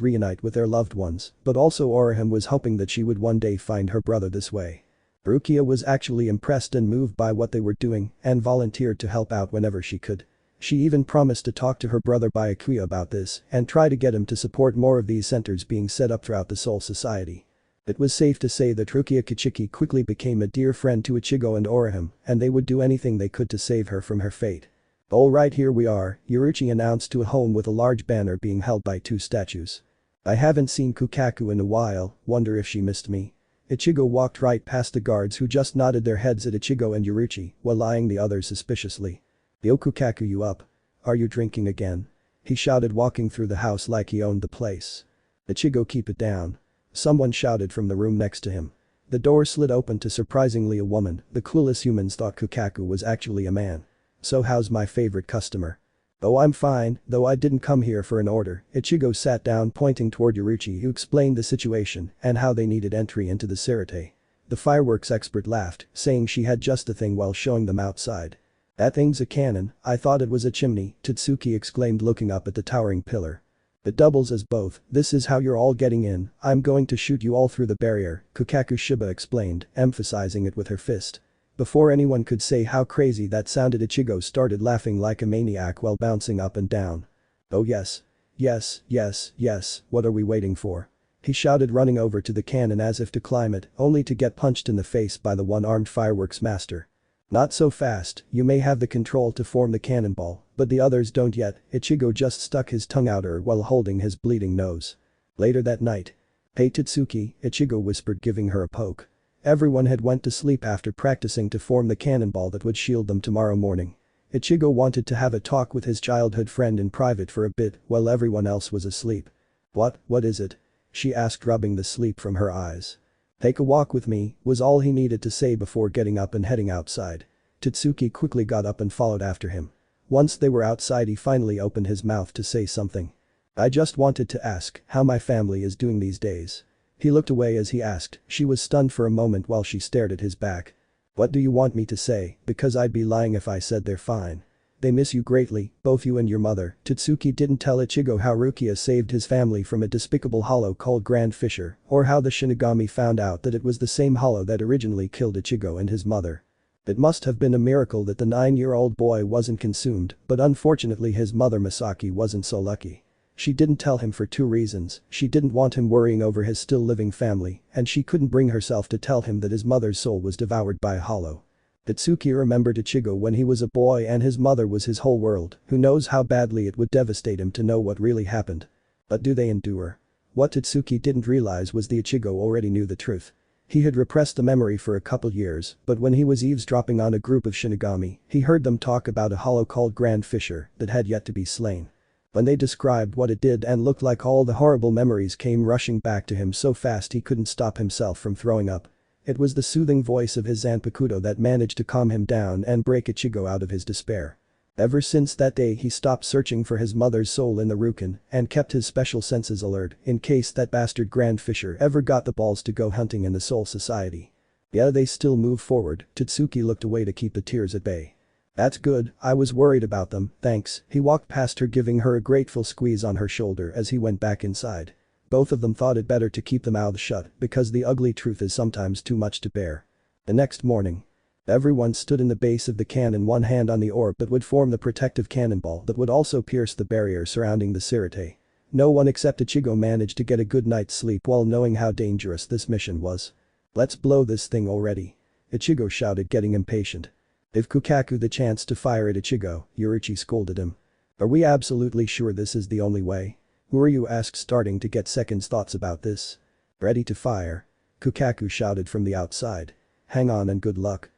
reunite with their loved ones, but also Orihime was hoping that she would one day find her brother this way. Rukia was actually impressed and moved by what they were doing and volunteered to help out whenever she could. She even promised to talk to her brother Byakuya about this and try to get him to support more of these centers being set up throughout the Soul Society. It was safe to say that Rukia Kichiki quickly became a dear friend to Ichigo and Orihime, and they would do anything they could to save her from her fate. Alright, here we are, Yuruchi announced to a home with a large banner being held by 2 statues. I haven't seen Kukaku in a while, wonder if she missed me. Ichigo walked right past the guards who just nodded their heads at Ichigo and Yuruchi while eyeing the others suspiciously. Yo, Kukaku, you up? Are you drinking again? He shouted, walking through the house like he owned the place. Ichigo, keep it down. Someone shouted from the room next to him. The door slid open to surprisingly a woman. The clueless humans thought Kukaku was actually a man. So how's my favorite customer? Oh, I'm fine, though I didn't come here for an order. Ichigo sat down, pointing toward Yuruchi, who explained the situation and how they needed entry into the Seireitei. The fireworks expert laughed, saying she had just the thing while showing them outside. That thing's a cannon, I thought it was a chimney, Tatsuki exclaimed, looking up at the towering pillar. It doubles as both, this is how you're all getting in, I'm going to shoot you all through the barrier, Kukaku Shiba explained, emphasizing it with her fist. Before anyone could say how crazy that sounded, Ichigo started laughing like a maniac while bouncing up and down. Oh yes. Yes, yes, yes, what are we waiting for? He shouted, running over to the cannon as if to climb it, only to get punched in the face by the one-armed fireworks master. Not so fast, you may have the control to form the cannonball, but the others don't yet. Ichigo just stuck his tongue out her while holding his bleeding nose. Later that night. Hey Tatsuki, Ichigo whispered, giving her a poke. Everyone had went to sleep after practicing to form the cannonball that would shield them tomorrow morning. Ichigo wanted to have a talk with his childhood friend in private for a bit while everyone else was asleep. What is it? She asked, rubbing the sleep from her eyes. Take a walk with me, was all he needed to say before getting up and heading outside. Tatsuki quickly got up and followed after him. Once they were outside, he finally opened his mouth to say something. I just wanted to ask how my family is doing these days. He looked away as he asked, she was stunned for a moment while she stared at his back. What do you want me to say, because I'd be lying if I said they're fine. They miss you greatly, both you and your mother. Tatsuki didn't tell Ichigo how Rukia saved his family from a despicable hollow called Grand Fisher, or how the Shinigami found out that it was the same hollow that originally killed Ichigo and his mother. It must have been a miracle that the 9-year-old boy wasn't consumed, but unfortunately his mother Misaki wasn't so lucky. She didn't tell him for 2 reasons, she didn't want him worrying over his still living family, and she couldn't bring herself to tell him that his mother's soul was devoured by a hollow. Tatsuki remembered Ichigo when he was a boy and his mother was his whole world, who knows how badly it would devastate him to know what really happened. But do they endure? What Tatsuki didn't realize was the Ichigo already knew the truth. He had repressed the memory for a couple years, but when he was eavesdropping on a group of Shinigami, he heard them talk about a hollow called Grand Fisher that had yet to be slain. When they described what it did and looked like, all the horrible memories came rushing back to him so fast he couldn't stop himself from throwing up. It was the soothing voice of his Zanpakuto that managed to calm him down and break Ichigo out of his despair. Ever since that day, he stopped searching for his mother's soul in the Rukan and kept his special senses alert in case that bastard Grand Fisher ever got the balls to go hunting in the Soul Society. Yeah, they still move forward. Tatsuki looked away to keep the tears at bay. That's good, I was worried about them, thanks. He walked past her, giving her a grateful squeeze on her shoulder as he went back inside. Both of them thought it better to keep their mouths shut because the ugly truth is sometimes too much to bear. The next morning. Everyone stood in the base of the cannon, one hand on the orb that would form the protective cannonball that would also pierce the barrier surrounding the Seireitei. No one except Ichigo managed to get a good night's sleep while knowing how dangerous this mission was. "Let's blow this thing already," Ichigo shouted, getting impatient. "Give Kukaku the chance to fire at Ichigo," Yuruchi scolded him. "Are we absolutely sure this is the only way?" Uryu asked, starting to get second thoughts about this. "Ready to fire," Kukaku shouted from the outside. "Hang on and good luck."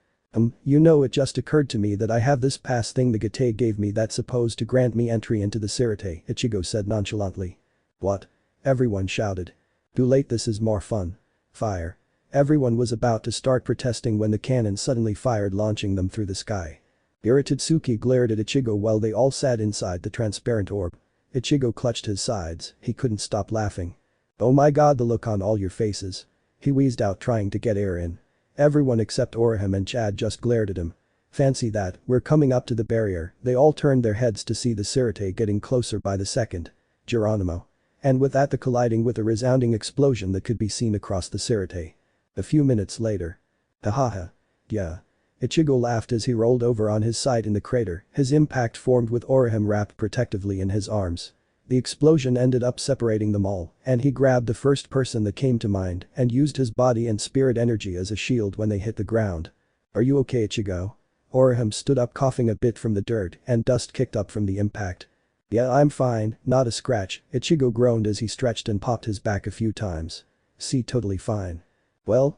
You know, it just occurred to me that I have this pass thing the Gate gave me that's supposed to grant me entry into the Seireitei," Ichigo said nonchalantly. "What?" everyone shouted. "Too late, this is more fun. Fire." Everyone was about to start protesting when the cannon suddenly fired, launching them through the sky. Iritsuki glared at Ichigo while they all sat inside the transparent orb. Ichigo clutched his sides, he couldn't stop laughing. "Oh my god, the look on all your faces," he wheezed out, trying to get air in. Everyone except Orihime and Chad just glared at him. "Fancy that, we're coming up to the barrier." They all turned their heads to see the Seireitei getting closer by the second. Geronimo. And with that, the colliding with a resounding explosion that could be seen across the Seireitei. A few minutes later. "Hahaha. Yeah." Ichigo laughed as he rolled over on his side in the crater, his impact formed with Orihime wrapped protectively in his arms. The explosion ended up separating them all, and he grabbed the first person that came to mind and used his body and spirit energy as a shield when they hit the ground. "Are you okay, Ichigo?" Orihime stood up, coughing a bit from the dirt and dust kicked up from the impact. "Yeah, I'm fine, not a scratch," Ichigo groaned as he stretched and popped his back a few times. "See, totally fine." Well,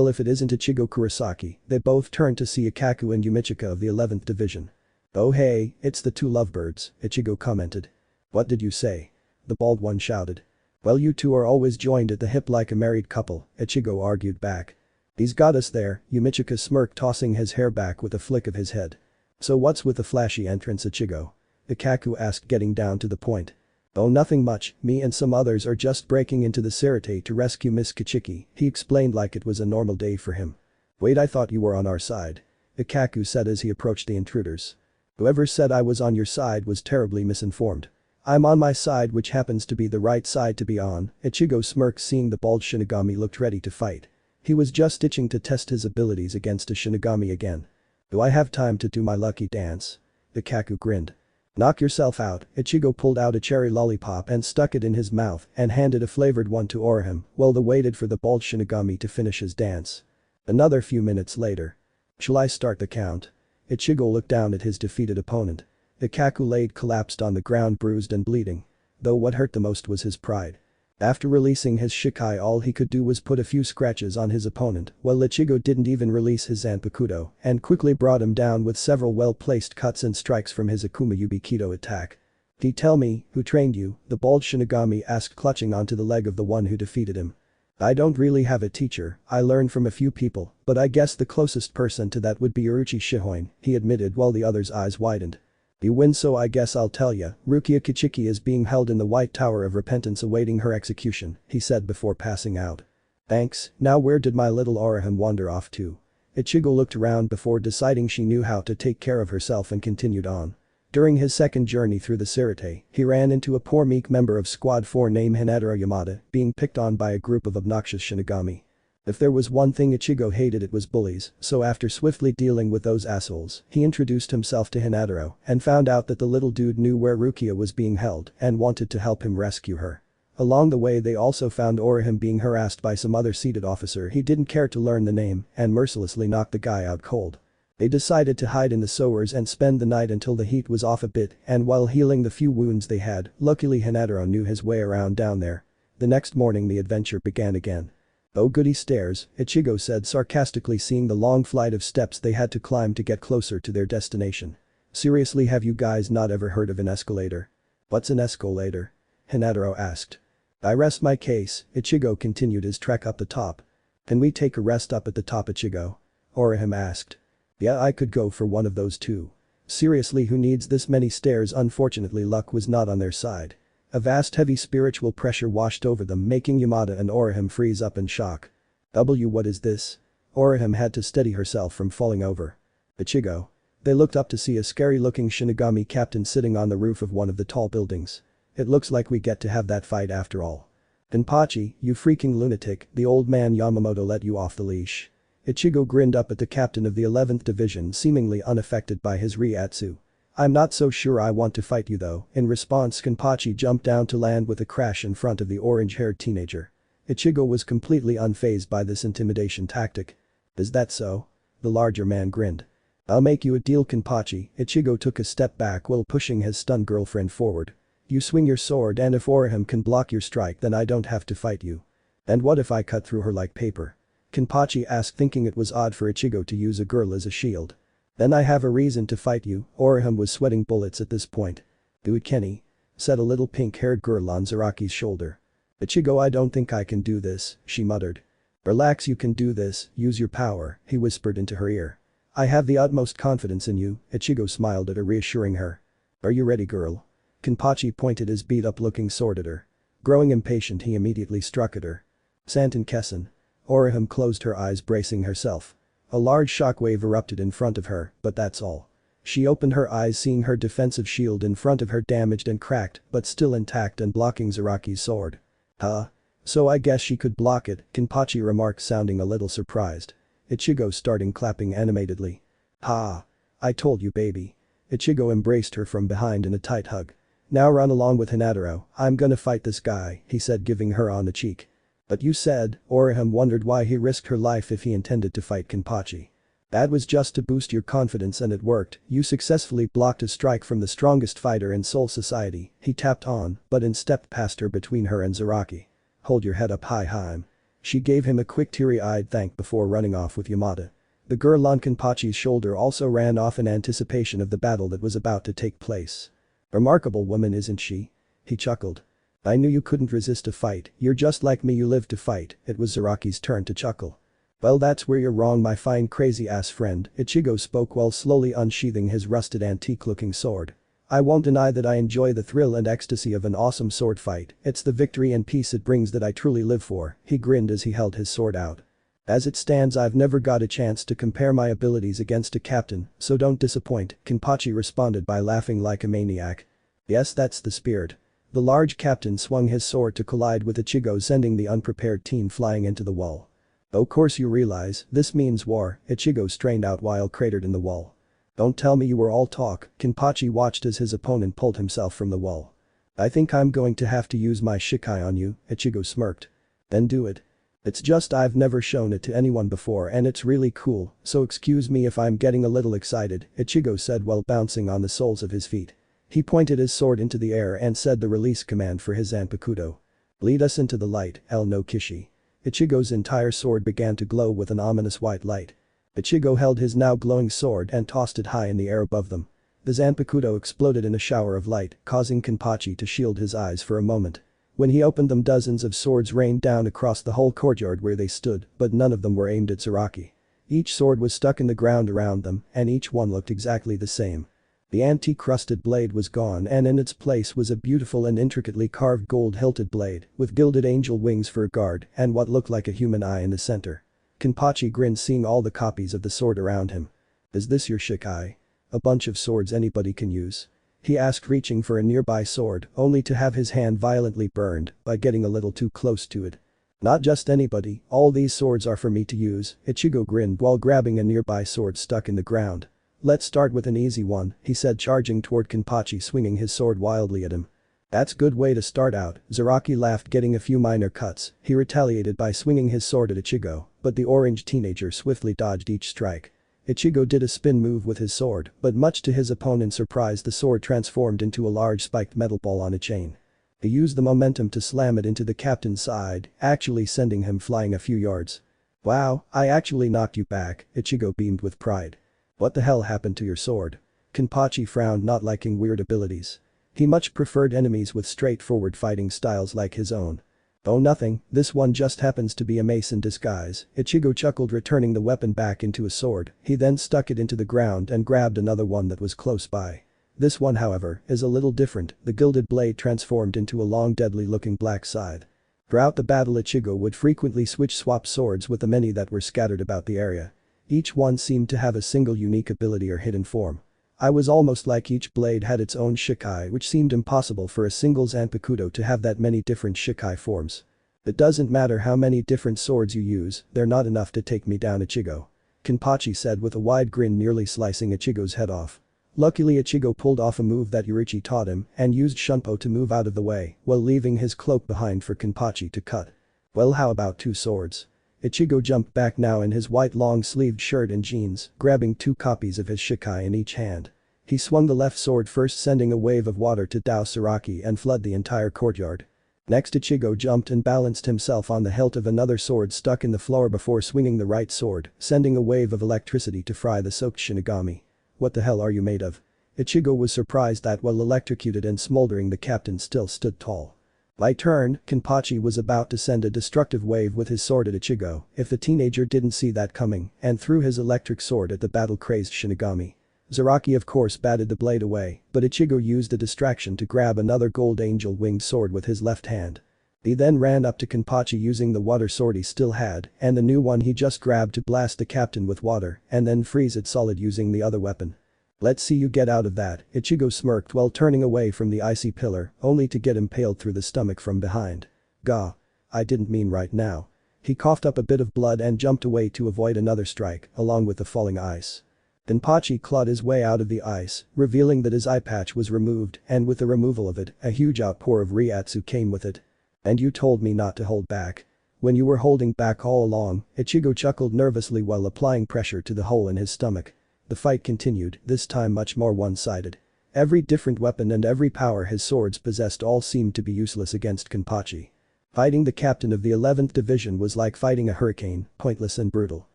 if it isn't Ichigo Kurosaki." They both turned to see Ikaku and Yumichika of the 11th Division. "Oh hey, it's the two lovebirds," Ichigo commented. "What did you say?" the bald one shouted. "Well, you two are always joined at the hip like a married couple," Ichigo argued back. "He's got us there," Yumichika smirked, tossing his hair back with a flick of his head. "So what's with the flashy entrance, Ichigo?" Ikaku asked, getting down to the point. "Oh, nothing much, me and some others are just breaking into the Seireitei to rescue Miss Kichiki," he explained like it was a normal day for him. "Wait, I thought you were on our side," Ikaku said as he approached the intruders. "Whoever said I was on your side was terribly misinformed. I'm on my side, which happens to be the right side to be on." Ichigo smirked, seeing the bald Shinigami looked ready to fight. He was just itching to test his abilities against a Shinigami again. "Do I have time to do my lucky dance?" Ikaku grinned. "Knock yourself out." Ichigo pulled out a cherry lollipop and stuck it in his mouth and handed a flavored one to Orihime while they waited for the bald Shinigami to finish his dance. Another few minutes later. "Shall I start the count?" Ichigo looked down at his defeated opponent. Ikaku laid collapsed on the ground, bruised and bleeding. Though what hurt the most was his pride. After releasing his Shikai, all he could do was put a few scratches on his opponent, while Ichigo didn't even release his Zanpakuto and quickly brought him down with several well-placed cuts and strikes from his Akuma Yubikido attack. "Can you tell me who trained you?" the bald Shinigami asked, clutching onto the leg of the one who defeated him. "I don't really have a teacher, I learned from a few people, but I guess the closest person to that would be Uruchi Shihoin," he admitted while the other's eyes widened. "You win, so I guess I'll tell ya. Rukia Kichiki is being held in the White Tower of Repentance awaiting her execution," he said before passing out. "Thanks, now where did my little Orihime wander off to?" Ichigo looked around before deciding she knew how to take care of herself and continued on. During his second journey through the Seireitei, he ran into a poor meek member of Squad 4 named Hinataro Yamada being picked on by a group of obnoxious Shinigami. If there was one thing Ichigo hated, it was bullies, so after swiftly dealing with those assholes, he introduced himself to Hinataro and found out that the little dude knew where Rukia was being held and wanted to help him rescue her. Along the way, they also found Orihime being harassed by some other seated officer he didn't care to learn the name and mercilessly knocked the guy out cold. They decided to hide in the sewers and spend the night until the heat was off a bit, and while healing the few wounds they had, luckily Hinataro knew his way around down there. The next morning the adventure began again. "Oh goody, stairs," Ichigo said sarcastically, seeing the long flight of steps they had to climb to get closer to their destination. "Seriously, have you guys not ever heard of an escalator?" "What's an escalator?" Hinataro asked. "I rest my case," Ichigo continued his trek up the top. "Can we take a rest up at the top, Ichigo?" Orihime asked. "Yeah, I could go for one of those too. Seriously, who needs this many stairs?" Unfortunately, luck was not on their side. A vast heavy spiritual pressure washed over them, making Yamada and Orihime freeze up in shock. What is this?" Orihime had to steady herself from falling over. "Ichigo." They looked up to see a scary-looking Shinigami captain sitting on the roof of one of the tall buildings. "It looks like we get to have that fight after all." "Denpachi, you freaking lunatic, the old man Yamamoto let you off the leash." Ichigo grinned up at the captain of the 11th Division, seemingly unaffected by his Ryatsu. I'm not so sure I want to fight you though. In response, Kenpachi jumped down to land with a crash in front of the orange-haired teenager. Ichigo was completely unfazed by this intimidation tactic. Is that so? The larger man grinned. I'll make you a deal, Kenpachi. Ichigo took a step back while pushing his stunned girlfriend forward. You swing your sword and if Orihime can block your strike then I don't have to fight you. And what if I cut through her like paper? Kenpachi asked, thinking it was odd for Ichigo to use a girl as a shield. Then I have a reason to fight you. Orihime was sweating bullets at this point. Do it, Kenny, said a little pink-haired girl on Zaraki's shoulder. Ichigo, I don't think I can do this, she muttered. Relax, you can do this, use your power, he whispered into her ear. I have the utmost confidence in you, Ichigo smiled at her, reassuring her. Are you ready, girl? Kenpachi pointed his beat-up-looking sword at her. Growing impatient, he immediately struck at her. Santen Kessen. Orihime closed her eyes, bracing herself. A large shockwave erupted in front of her, but that's all. She opened her eyes, seeing her defensive shield in front of her damaged and cracked, but still intact and blocking Zaraki's sword. Huh? So I guess she could block it, Kenpachi remarked, sounding a little surprised. Ichigo started clapping animatedly. Ha! I told you, baby. Ichigo embraced her from behind in a tight hug. Now run along with Hinataro, I'm gonna fight this guy, he said, giving her on the cheek. But you said, Orihime wondered why he risked her life if he intended to fight Kenpachi. That was just to boost your confidence and it worked, you successfully blocked a strike from the strongest fighter in Soul Society, he tapped on, but stepped past her between her and Zaraki. Hold your head up high, Haim. She gave him a quick teary-eyed thank before running off with Yamada. The girl on Kenpachi's shoulder also ran off in anticipation of the battle that was about to take place. Remarkable woman, isn't she? He chuckled. I knew you couldn't resist a fight, you're just like me, you live to fight. It was Zaraki's turn to chuckle. Well, that's where you're wrong, my fine crazy-ass friend, Ichigo spoke while slowly unsheathing his rusted antique-looking sword. I won't deny that I enjoy the thrill and ecstasy of an awesome sword fight, it's the victory and peace it brings that I truly live for, he grinned as he held his sword out. As it stands, I've never got a chance to compare my abilities against a captain, so don't disappoint, Kenpachi responded by laughing like a maniac. Yes, that's the spirit. The large captain swung his sword to collide with Ichigo, sending the unprepared teen flying into the wall. Of course you realize, this means war, Ichigo strained out while cratered in the wall. Don't tell me you were all talk, Kenpachi watched as his opponent pulled himself from the wall. I think I'm going to have to use my Shikai on you, Ichigo smirked. Then do it. It's just I've never shown it to anyone before and it's really cool, so excuse me if I'm getting a little excited, Ichigo said while bouncing on the soles of his feet. He pointed his sword into the air and said the release command for his Zanpakuto. Lead us into the light, El no Kishi. Ichigo's entire sword began to glow with an ominous white light. Ichigo held his now glowing sword and tossed it high in the air above them. The Zanpakuto exploded in a shower of light, causing Kenpachi to shield his eyes for a moment. When he opened them, dozens of swords rained down across the whole courtyard where they stood, but none of them were aimed at Zaraki. Each sword was stuck in the ground around them, and each one looked exactly the same. The antique-crusted blade was gone and in its place was a beautiful and intricately carved gold-hilted blade, with gilded angel wings for a guard and what looked like a human eye in the center. Kenpachi grinned, seeing all the copies of the sword around him. Is this your Shikai? A bunch of swords anybody can use? He asked, reaching for a nearby sword, only to have his hand violently burned by getting a little too close to it. Not just anybody, all these swords are for me to use, Ichigo grinned while grabbing a nearby sword stuck in the ground. Let's start with an easy one, he said, charging toward Kenpachi, swinging his sword wildly at him. That's good way to start out, Zaraki laughed, getting a few minor cuts. He retaliated by swinging his sword at Ichigo, but the orange teenager swiftly dodged each strike. Ichigo did a spin move with his sword, but much to his opponent's surprise the sword transformed into a large spiked metal ball on a chain. He used the momentum to slam it into the captain's side, actually sending him flying a few yards. Wow, I actually knocked you back, Ichigo beamed with pride. What the hell happened to your sword? Kenpachi frowned, not liking weird abilities. He much preferred enemies with straightforward fighting styles like his own. Oh, nothing, this one just happens to be a mace in disguise, Ichigo chuckled, returning the weapon back into a sword. He then stuck it into the ground and grabbed another one that was close by. This one, however, is a little different. The gilded blade transformed into a long, deadly looking black scythe. Throughout the battle, Ichigo would frequently swap swords with the many that were scattered about the area. Each one seemed to have a single unique ability or hidden form. I was almost like each blade had its own Shikai, which seemed impossible for a single Zanpakuto to have that many different Shikai forms. It doesn't matter how many different swords you use, they're not enough to take me down, Ichigo. Kenpachi said with a wide grin, nearly slicing Ichigo's head off. Luckily Ichigo pulled off a move that Yorichi taught him and used Shunpo to move out of the way while leaving his cloak behind for Kenpachi to cut. Well, how about 2 swords? Ichigo jumped back now in his white long-sleeved shirt and jeans, grabbing 2 copies of his Shikai in each hand. He swung the left sword first, sending a wave of water to douse Zaraki and flood the entire courtyard. Next Ichigo jumped and balanced himself on the hilt of another sword stuck in the floor before swinging the right sword, sending a wave of electricity to fry the soaked Shinigami. What the hell are you made of? Ichigo was surprised that while electrocuted and smoldering the captain still stood tall. By turn, Kenpachi was about to send a destructive wave with his sword at Ichigo if the teenager didn't see that coming and threw his electric sword at the battle-crazed Shinigami. Zaraki of course batted the blade away, but Ichigo used a distraction to grab another gold angel winged sword with his left hand. He then ran up to Kenpachi using the water sword he still had and the new one he just grabbed to blast the captain with water and then freeze it solid using the other weapon. Let's see you get out of that, Ichigo smirked while turning away from the icy pillar, only to get impaled through the stomach from behind. Gah. I didn't mean right now. He coughed up a bit of blood and jumped away to avoid another strike, along with the falling ice. Kenpachi clawed his way out of the ice, revealing that his eye patch was removed and with the removal of it, a huge outpour of Reiatsu came with it. And you told me not to hold back. When you were holding back all along, Ichigo chuckled nervously while applying pressure to the hole in his stomach. The fight continued, this time much more one-sided. Every different weapon and every power his swords possessed all seemed to be useless against Kenpachi. Fighting the captain of the 11th division was like fighting a hurricane, pointless and brutal.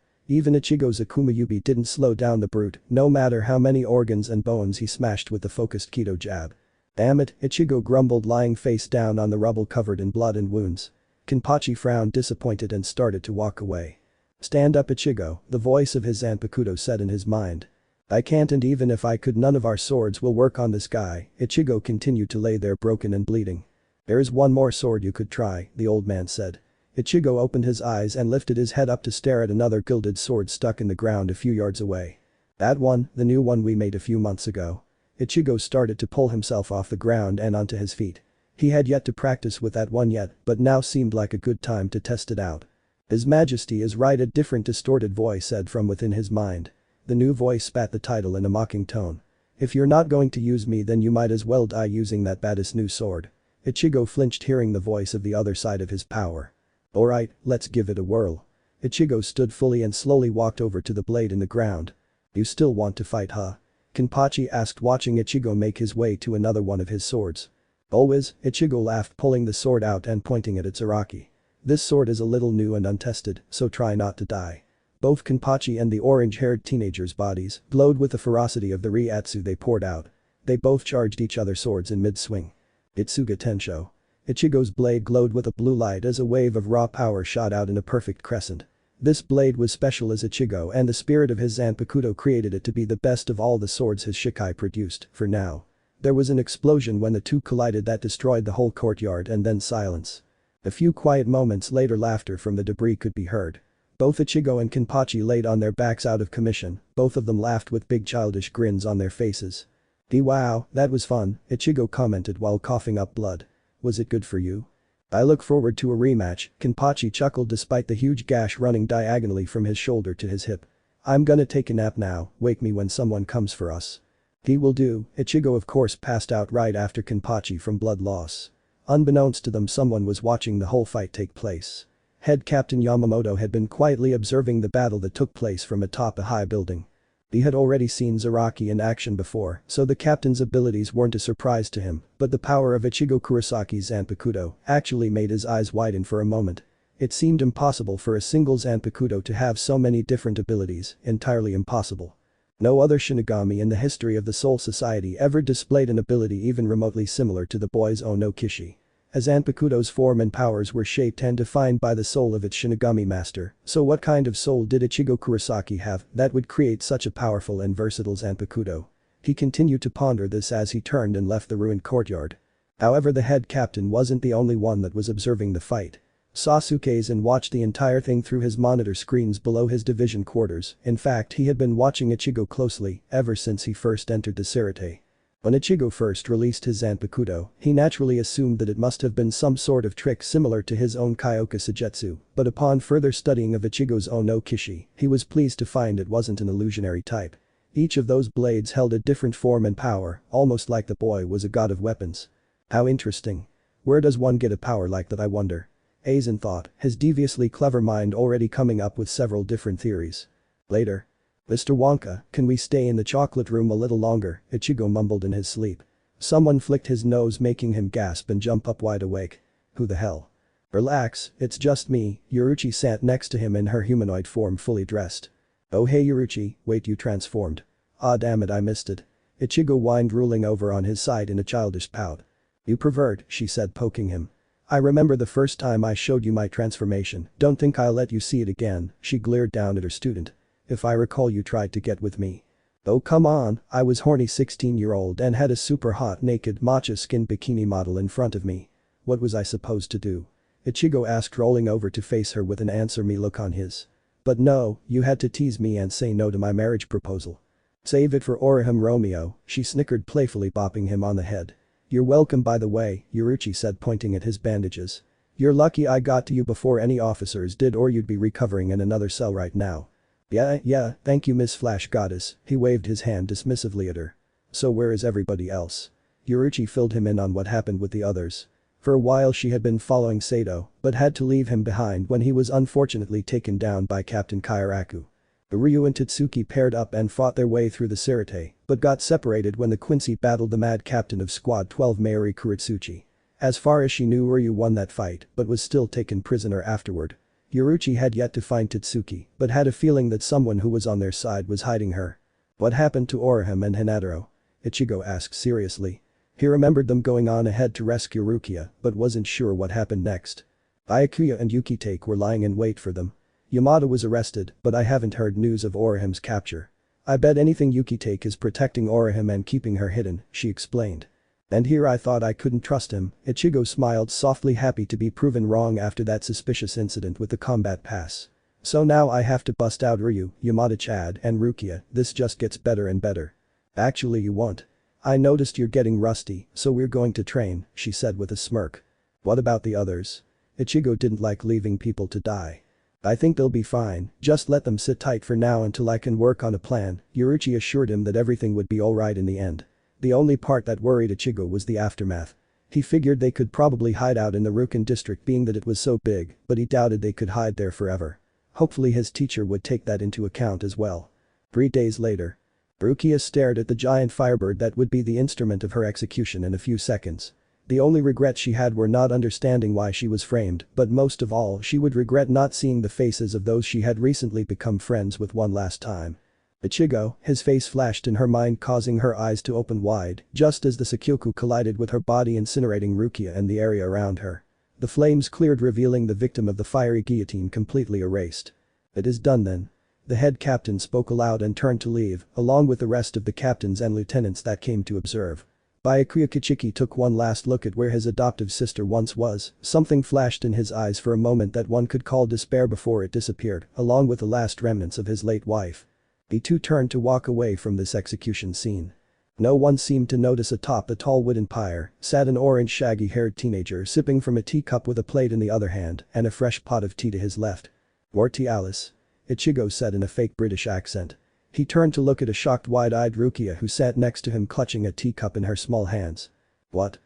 Even Ichigo's Akuma Yubi didn't slow down the brute, no matter how many organs and bones he smashed with the focused Kido jab. Damn it, Ichigo grumbled lying face down on the rubble covered in blood and wounds. Kenpachi frowned disappointed and started to walk away. Stand up Ichigo, the voice of his Zanpakuto said in his mind. I can't, and even if I could none of our swords will work on this guy, Ichigo continued to lay there broken and bleeding. There's one more sword you could try, the old man said. Ichigo opened his eyes and lifted his head up to stare at another gilded sword stuck in the ground a few yards away. That one, the new one we made a few months ago. Ichigo started to pull himself off the ground and onto his feet. He had yet to practice with that one yet, but now seemed like a good time to test it out. His Majesty is right, a different distorted voice said from within his mind. The new voice spat the title in a mocking tone. If you're not going to use me then you might as well die using that baddest new sword. Ichigo flinched hearing the voice of the other side of his power. Alright, let's give it a whirl. Ichigo stood fully and slowly walked over to the blade in the ground. You still want to fight, huh? Kenpachi asked, watching Ichigo make his way to another one of his swords. Always, Ichigo laughed, pulling the sword out and pointing it at Zaraki. This sword is a little new and untested, so try not to die. Both Kenpachi and the orange-haired teenager's bodies glowed with the ferocity of the Reiatsu they poured out. They both charged each other swords in mid-swing. Itsuga Tensho. Ichigo's blade glowed with a blue light as a wave of raw power shot out in a perfect crescent. This blade was special as Ichigo and the spirit of his Zanpakuto created it to be the best of all the swords his Shikai produced, for now. There was an explosion when the two collided that destroyed the whole courtyard and then silence. A few quiet moments later laughter from the debris could be heard. Both Ichigo and Kenpachi laid on their backs out of commission, both of them laughed with big childish grins on their faces. Wow, that was fun, Ichigo commented while coughing up blood. Was it good for you? I look forward to a rematch, Kenpachi chuckled despite the huge gash running diagonally from his shoulder to his hip. I'm gonna take a nap now, wake me when someone comes for us. He will do, Ichigo of course passed out right after Kenpachi from blood loss. Unbeknownst to them someone was watching the whole fight take place. Head Captain Yamamoto had been quietly observing the battle that took place from atop a high building. He had already seen Zaraki in action before, so the captain's abilities weren't a surprise to him, but the power of Ichigo Kurosaki's Zanpakuto actually made his eyes widen for a moment. It seemed impossible for a single Zanpakuto to have so many different abilities, entirely impossible. No other Shinigami in the history of the Soul Society ever displayed an ability even remotely similar to the boy's Ono Kishi. As Zanpakuto's form and powers were shaped and defined by the soul of its Shinigami master, so what kind of soul did Ichigo Kurosaki have that would create such a powerful and versatile Zanpakuto? He continued to ponder this as he turned and left the ruined courtyard. However, the head captain wasn't the only one that was observing the fight. Sasuke-san watched the entire thing through his monitor screens below his division quarters. In fact, he had been watching Ichigo closely ever since he first entered the Seireitei. When Ichigo first released his Zanpakuto, he naturally assumed that it must have been some sort of trick similar to his own Kyoka Sujetsu, but upon further studying of Ichigo's Ono Kishi, he was pleased to find it wasn't an illusionary type. Each of those blades held a different form and power, almost like the boy was a god of weapons. How interesting. Where does one get a power like that, I wonder? Aizen thought, his deviously clever mind already coming up with several different theories. Later. Mr. Wonka, can we stay in the chocolate room a little longer? Ichigo mumbled in his sleep. Someone flicked his nose, making him gasp and jump up wide awake. Who the hell? Relax, it's just me. Yoruichi sat next to him in her humanoid form, fully dressed. Oh hey Yoruichi, wait, you transformed. Ah damn it, I missed it. Ichigo whined, rolling over on his side in a childish pout. You pervert, she said, poking him. I remember the first time I showed you my transformation, don't think I'll let you see it again. She glared down at her student. If I recall, you tried to get with me. Oh come on, I was horny 16-year-old and had a super hot naked matcha skin bikini model in front of me. What was I supposed to do? Ichigo asked, rolling over to face her with an answer me look on his. But no, you had to tease me and say no to my marriage proposal. Save it for Orihime Romeo, she snickered, playfully bopping him on the head. You're welcome, by the way, Yoruichi said, pointing at his bandages. You're lucky I got to you before any officers did, or you'd be recovering in another cell right now. Yeah, thank you Miss Flash Goddess, he waved his hand dismissively at her. So where is everybody else? Yoruichi filled him in on what happened with the others. For a while she had been following Sato, but had to leave him behind when he was unfortunately taken down by Captain Kairaku. Ryu and Tatsuki paired up and fought their way through the Seireitei, but got separated when the Quincy battled the mad captain of Squad 12 Mayuri Kuritsuchi. As far as she knew, Ryu won that fight but was still taken prisoner afterward. Yoruichi had yet to find Tatsuki, but had a feeling that someone who was on their side was hiding her. What happened to Orihime and Hinataro? Ichigo asked seriously. He remembered them going on ahead to rescue Rukia, but wasn't sure what happened next. Byakuya and Yukitake were lying in wait for them. Yamada was arrested, but I haven't heard news of Orihime's capture. I bet anything Yukitake is protecting Orihime and keeping her hidden, she explained. And here I thought I couldn't trust him. Ichigo smiled softly, happy to be proven wrong after that suspicious incident with the combat pass. So now I have to bust out Ryu, Yamada, Chad and Rukia. This just gets better and better. Actually you won't. I noticed you're getting rusty, so we're going to train, she said with a smirk. What about the others? Ichigo didn't like leaving people to die. I think they'll be fine, just let them sit tight for now until I can work on a plan. Yoruichi assured him that everything would be alright in the end. The only part that worried Ichigo was the aftermath. He figured they could probably hide out in the Rukin district, being that it was so big, but he doubted they could hide there forever. Hopefully his teacher would take that into account as well. 3 days later. Rukia stared at the giant firebird that would be the instrument of her execution in a few seconds. The only regrets she had were not understanding why she was framed, but most of all she would regret not seeing the faces of those she had recently become friends with one last time. Ichigo, his face flashed in her mind, causing her eyes to open wide, just as the Sakyoku collided with her body, incinerating Rukia and the area around her. The flames cleared, revealing the victim of the fiery guillotine completely erased. It is done then. The head captain spoke aloud and turned to leave, along with the rest of the captains and lieutenants that came to observe. Byakuya Kichiki took one last look at where his adoptive sister once was. Something flashed in his eyes for a moment that one could call despair before it disappeared, along with the last remnants of his late wife. He too turned to walk away from this execution scene. No one seemed to notice. Atop a tall wooden pyre sat an orange shaggy-haired teenager sipping from a teacup with a plate in the other hand and a fresh pot of tea to his left. "More tea, Alice?" Ichigo said in a fake British accent. He turned to look at a shocked, wide-eyed Rukia who sat next to him, clutching a teacup in her small hands. What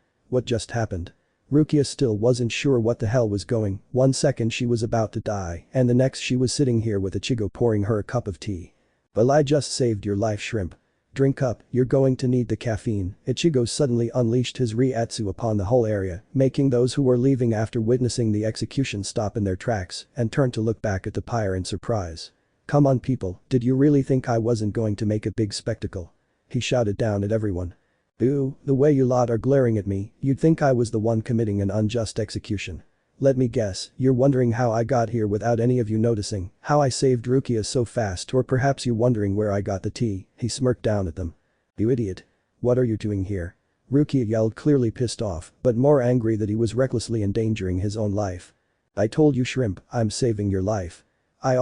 just happened? Rukia still wasn't sure what the hell was going. 1 second she was about to die and the next she was sitting here with Ichigo pouring her a cup of tea. "Well, I just saved your life, shrimp. Drink up, you're going to need the caffeine." Ichigo suddenly unleashed his Reiatsu upon the whole area, making those who were leaving after witnessing the execution stop in their tracks and turn to look back at the pyre in surprise. "Come on people, did you really think I wasn't going to make a big spectacle?" he shouted down at everyone. "Ooh, the way you lot are glaring at me, you'd think I was the one committing an unjust execution. Let me guess, you're wondering how I got here without any of you noticing, how I saved Rukia so fast, or perhaps you're wondering where I got the tea." He smirked down at them. "You idiot. What are you doing here?" Rukia yelled, clearly pissed off, but more angry that he was recklessly endangering his own life. "I told you, shrimp, I'm saving your life. I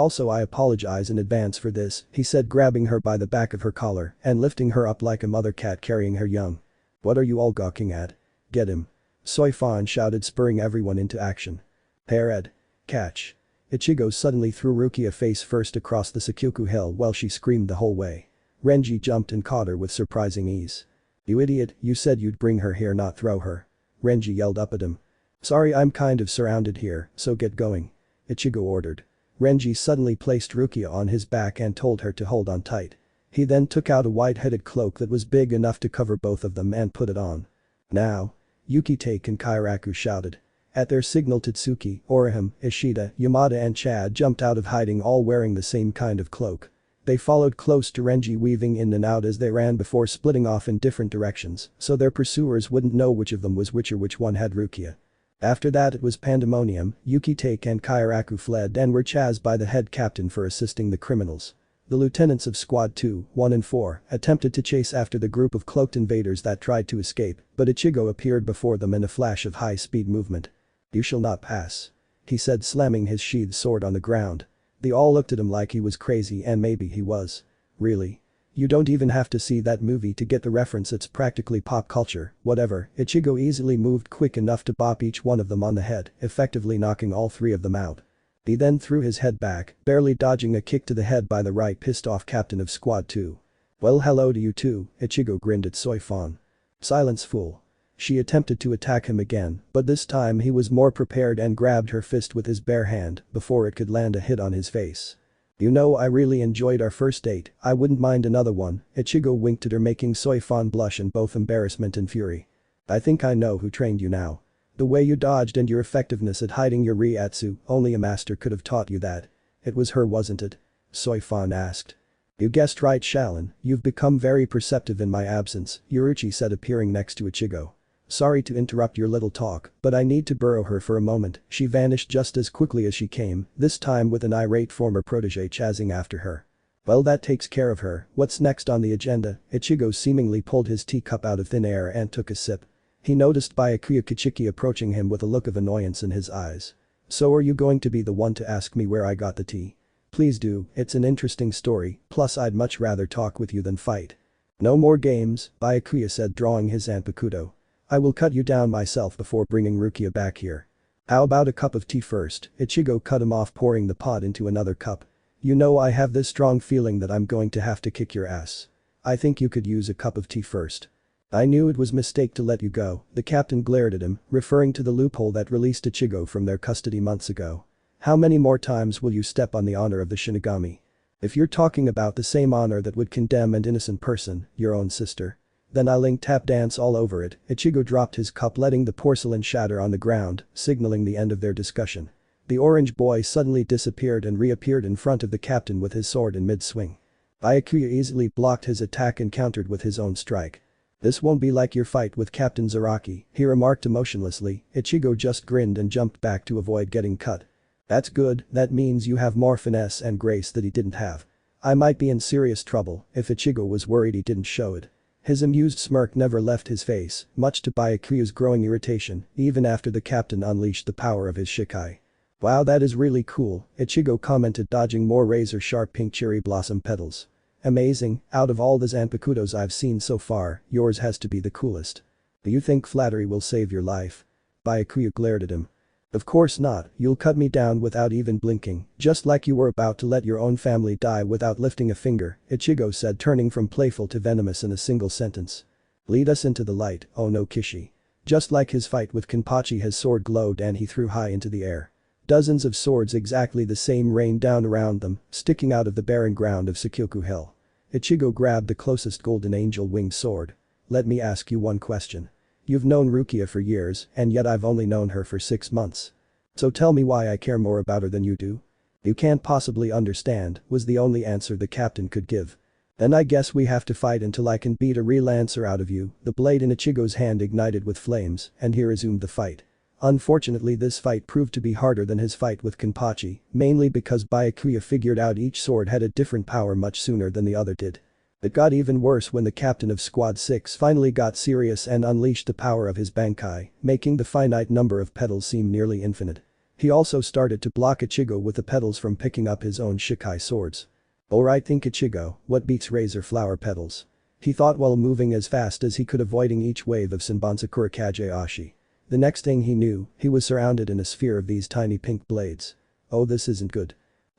apologize in advance for this," he said, grabbing her by the back of her collar and lifting her up like a mother cat carrying her young. "What are you all gawking at? Get him." Soifan shouted, spurring everyone into action. "Red. Catch." Ichigo suddenly threw Rukia face first across the Sakyoku hill while she screamed the whole way. Renji jumped and caught her with surprising ease. "You idiot, you said you'd bring her here, not throw her." Renji yelled up at him. "Sorry, I'm kind of surrounded here, so get going," Ichigo ordered. Renji suddenly placed Rukia on his back and told her to hold on tight. He then took out a white-headed cloak that was big enough to cover both of them and put it on. "Now!" Yukitake and Kairaku shouted. At their signal, Tatsuki, Orihime, Ishida, Yamada and Chad jumped out of hiding, all wearing the same kind of cloak. They followed close to Renji, weaving in and out as they ran before splitting off in different directions so their pursuers wouldn't know which of them was which or which one had Rukia. After that it was pandemonium. Yukitake and Kairaku fled and were chased by the head captain for assisting the criminals. The lieutenants of Squad 2, 1 and 4 attempted to chase after the group of cloaked invaders that tried to escape, but Ichigo appeared before them in a flash of high-speed movement. "You shall not pass," he said, slamming his sheathed sword on the ground. They all looked at him like he was crazy, and maybe he was. "Really? You don't even have to see that movie to get the reference, it's practically pop culture." Whatever, Ichigo easily moved quick enough to bop each one of them on the head, effectively knocking all three of them out. He then threw his head back, barely dodging a kick to the head by the right pissed-off captain of Squad 2. "Well, hello to you too," Ichigo grinned at Soifan. "Silence, fool." She attempted to attack him again, but this time he was more prepared and grabbed her fist with his bare hand before it could land a hit on his face. "You know, I really enjoyed our first date, I wouldn't mind another one." Ichigo winked at her, making Soifan blush in both embarrassment and fury. "I think I know who trained you now. The way you dodged and your effectiveness at hiding your Ryatsu, only a master could have taught you that." "It was her, wasn't it?" Soifan asked. "You guessed right, Shalin, you've become very perceptive in my absence," Yoruichi said, appearing next to Ichigo. "Sorry to interrupt your little talk, but I need to borrow her for a moment." She vanished just as quickly as she came, this time with an irate former protege chasing after her. "Well, that takes care of her. What's next on the agenda?" Ichigo seemingly pulled his teacup out of thin air and took a sip. He noticed Byakuya Kichiki approaching him with a look of annoyance in his eyes. "So are you going to be the one to ask me where I got the tea?" "Please do, it's an interesting story, plus I'd much rather talk with you than fight." "No more games," Byakuya said, drawing his Zanpakuto. "I will cut you down myself before bringing Rukia back here." "How about a cup of tea first?" Ichigo cut him off, pouring the pot into another cup. "You know, I have this strong feeling that I'm going to have to kick your ass. I think you could use a cup of tea first." "I knew it was a mistake to let you go," the captain glared at him, referring to the loophole that released Ichigo from their custody months ago. "How many more times will you step on the honor of the Shinigami? If you're talking about the same honor that would condemn an innocent person, your own sister, then I'll tap dance all over it." Ichigo dropped his cup, letting the porcelain shatter on the ground, signaling the end of their discussion. The orange boy suddenly disappeared and reappeared in front of the captain with his sword in mid-swing. Byakuya easily blocked his attack and countered with his own strike. "This won't be like your fight with Captain Zaraki," he remarked emotionlessly. Ichigo just grinned and jumped back to avoid getting cut. "That's good, that means you have more finesse and grace that he didn't have. I might be in serious trouble." If Ichigo was worried, he didn't show it. His amused smirk never left his face, much to Byakuya's growing irritation, even after the captain unleashed the power of his Shikai. "Wow, that is really cool," Ichigo commented, dodging more razor-sharp pink cherry blossom petals. "Amazing, out of all the Zanpakutos I've seen so far, yours has to be the coolest. Do you think flattery will save your life?" Byakuya glared at him. "Of course not, you'll cut me down without even blinking, just like you were about to let your own family die without lifting a finger," Ichigo said, turning from playful to venomous in a single sentence. "Lead us into the light, oh no Kishi." Just like his fight with Kenpachi, his sword glowed and he threw high into the air. Dozens of swords exactly the same rained down around them, sticking out of the barren ground of Sakyoku Hill. Ichigo grabbed the closest golden angel winged sword. "Let me ask you one question. You've known Rukia for years, and yet I've only known her for 6 months. So tell me why I care more about her than you do?" "You can't possibly understand," was the only answer the captain could give. "Then I guess we have to fight until I can beat a real answer out of you." The blade in Ichigo's hand ignited with flames, and he resumed the fight. Unfortunately, this fight proved to be harder than his fight with Kenpachi, mainly because Byakuya figured out each sword had a different power much sooner than the other did. It got even worse when the captain of Squad 6 finally got serious and unleashed the power of his Bankai, making the finite number of petals seem nearly infinite. He also started to block Ichigo with the petals from picking up his own Shikai swords. "Alright, think Ichigo, what beats razor flower petals?" he thought while moving as fast as he could, avoiding each wave of Senbonsakura Kageashi. The next thing he knew, he was surrounded in a sphere of these tiny pink blades. "Oh, this isn't good."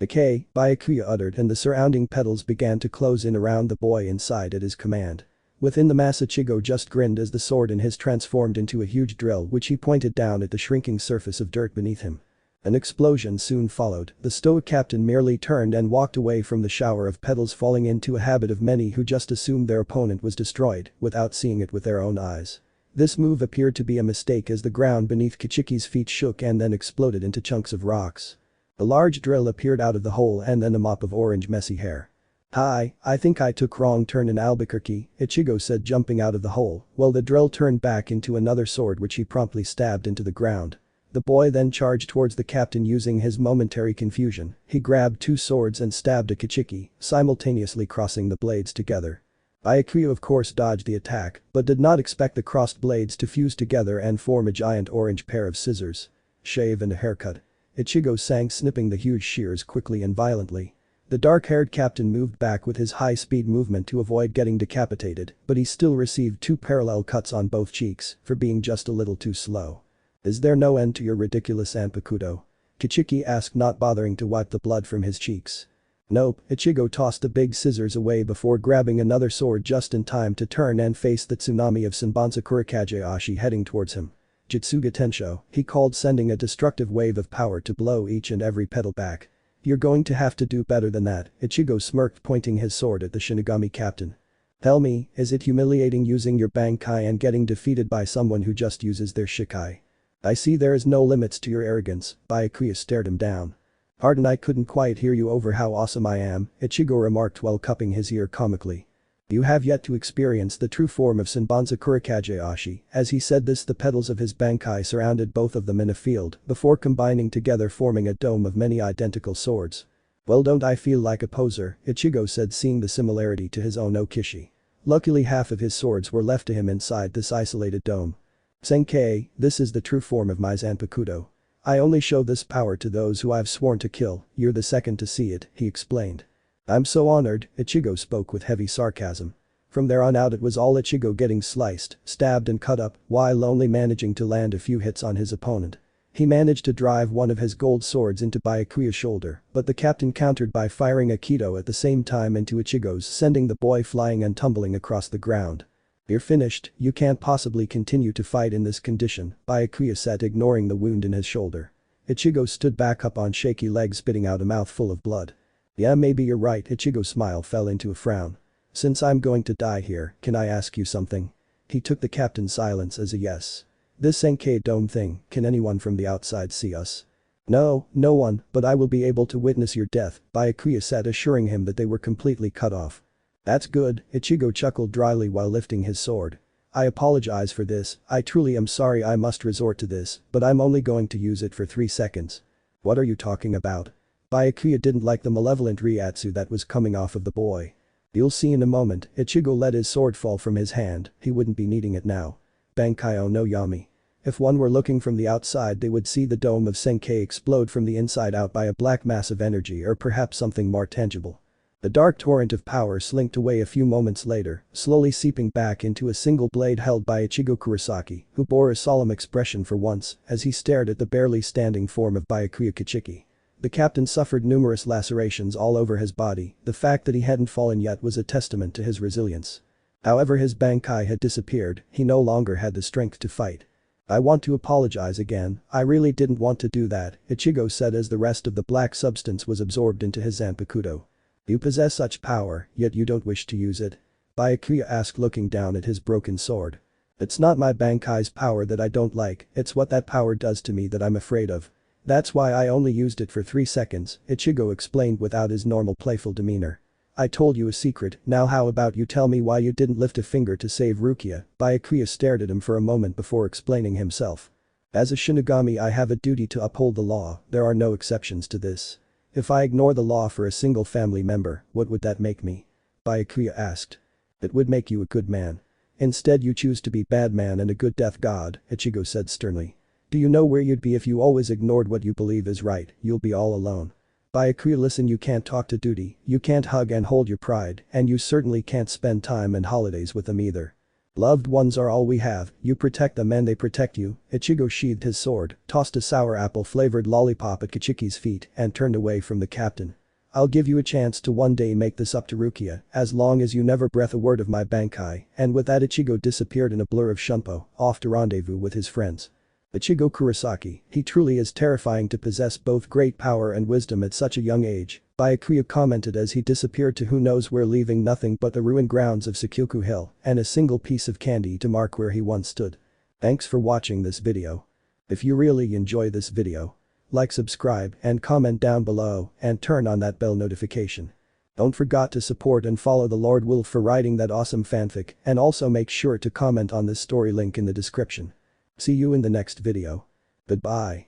"Okay," Byakuya uttered, and the surrounding petals began to close in around the boy inside at his command. Within the mass, Ichigo just grinned as the sword in his transformed into a huge drill which he pointed down at the shrinking surface of dirt beneath him. An explosion soon followed. The stoic captain merely turned and walked away from the shower of petals, falling into a habit of many who just assumed their opponent was destroyed without seeing it with their own eyes. This move appeared to be a mistake as the ground beneath Kichiki's feet shook and then exploded into chunks of rocks. A large drill appeared out of the hole and then a mop of orange messy hair. "Hi, I think I took wrong turn in Albuquerque," Ichigo said, jumping out of the hole, while the drill turned back into another sword which he promptly stabbed into the ground. The boy then charged towards the captain using his momentary confusion. He grabbed two swords and stabbed at Kichiki, simultaneously crossing the blades together. Byakuya of course dodged the attack, but did not expect the crossed blades to fuse together and form a giant orange pair of scissors. "Shave and a haircut." Ichigo sang, snipping the huge shears quickly and violently. The dark-haired captain moved back with his high-speed movement to avoid getting decapitated, but he still received two parallel cuts on both cheeks for being just a little too slow. "Is there no end to your ridiculous Zanpakuto?" Kichiki asked, not bothering to wipe the blood from his cheeks. "Nope," Ichigo tossed the big scissors away before grabbing another sword just in time to turn and face the tsunami of Sanbanzakura Kageashi heading towards him. "Jutsuga Tensho," he called, sending a destructive wave of power to blow each and every petal back. "You're going to have to do better than that," Ichigo smirked, pointing his sword at the Shinigami captain. "Tell me, is it humiliating using your Bankai and getting defeated by someone who just uses their Shikai? I see there is no limits to your arrogance." Byakuya stared him down. "Pardon, I couldn't quite hear you over how awesome I am," Ichigo remarked while cupping his ear comically. "You have yet to experience the true form of Sanbanzakura Kageashi." As he said this, the petals of his Bankai surrounded both of them in a field before combining together, forming a dome of many identical swords. "Well, don't I feel like a poser?" Ichigo said, seeing the similarity to his own Okishi. Luckily, half of his swords were left to him inside this isolated dome. "Senkei, this is the true form of my Zanpakuto. I only show this power to those who I've sworn to kill. You're the second to see it," he explained. "I'm so honored," Ichigo spoke with heavy sarcasm. From there on out it was all Ichigo getting sliced, stabbed and cut up, while only managing to land a few hits on his opponent. He managed to drive one of his gold swords into Byakuya's shoulder, but the captain countered by firing a Kido at the same time into Ichigo's, sending the boy flying and tumbling across the ground. "You're finished, you can't possibly continue to fight in this condition," Byakuya said, ignoring the wound in his shoulder. Ichigo stood back up on shaky legs, spitting out a mouthful of blood. "Yeah, maybe you're right." Ichigo's smile fell into a frown. "Since I'm going to die here, can I ask you something?" He took the captain's silence as a yes. "This Senkei dome thing, can anyone from the outside see us?" "No, no one, but I will be able to witness your death," Byakuya said, assuring him that they were completely cut off. "That's good," Ichigo chuckled dryly while lifting his sword. "I apologize for this, I truly am sorry I must resort to this, but I'm only going to use it for 3 seconds. "What are you talking about?" Byakuya didn't like the malevolent Ryatsu that was coming off of the boy. "You'll see in a moment." Ichigo let his sword fall from his hand, he wouldn't be needing it now. Bankai no Yami. If one were looking from the outside, they would see the dome of Senkei explode from the inside out by a black mass of energy, or perhaps something more tangible. The dark torrent of power slinked away a few moments later, slowly seeping back into a single blade held by Ichigo Kurosaki, who bore a solemn expression for once as he stared at the barely standing form of Byakuya Kichiki. The captain suffered numerous lacerations all over his body. The fact that he hadn't fallen yet was a testament to his resilience. However, his Bankai had disappeared, he no longer had the strength to fight. "I want to apologize again, I really didn't want to do that," Ichigo said as the rest of the black substance was absorbed into his Zanpakuto. "You possess such power, yet you don't wish to use it?" Byakuya asked, looking down at his broken sword. "It's not my Bankai's power that I don't like, it's what that power does to me that I'm afraid of. That's why I only used it for 3 seconds," Ichigo explained without his normal playful demeanor. "I told you a secret, now how about you tell me why you didn't lift a finger to save Rukia?" Byakuya stared at him for a moment before explaining himself. "As a Shinigami, I have a duty to uphold the law, there are no exceptions to this. If I ignore the law for a single family member, what would that make me?" Byakuya asked. "It would make you a good man. Instead you choose to be bad man and a good death god," Ichigo said sternly. "Do you know where you'd be if you always ignored what you believe is right? You'll be all alone." Byakuya, "Listen, you can't talk to duty, you can't hug and hold your pride, and you certainly can't spend time and holidays with them either. Loved ones are all we have, you protect them and they protect you. Ichigo sheathed his sword, tossed a sour apple-flavored lollipop at Kachiki's feet and turned away from the captain. I'll give you a chance to one day make this up to Rukia, as long as you never breath a word of my Bankai, and with that Ichigo disappeared in a blur of Shunpo, off to rendezvous with his friends. Ichigo Kurosaki, he truly is terrifying to possess both great power and wisdom at such a young age, Byakuya commented as he disappeared to who knows where, leaving nothing but the ruined grounds of Sakyoku Hill and a single piece of candy to mark where he once stood. Thanks for watching this video. If you really enjoy this video, like, subscribe and comment down below and turn on that bell notification. Don't forget to support and follow the Lord Wolfe for writing that awesome fanfic, and also make sure to comment on this story, link in the description. See you in the next video. Goodbye.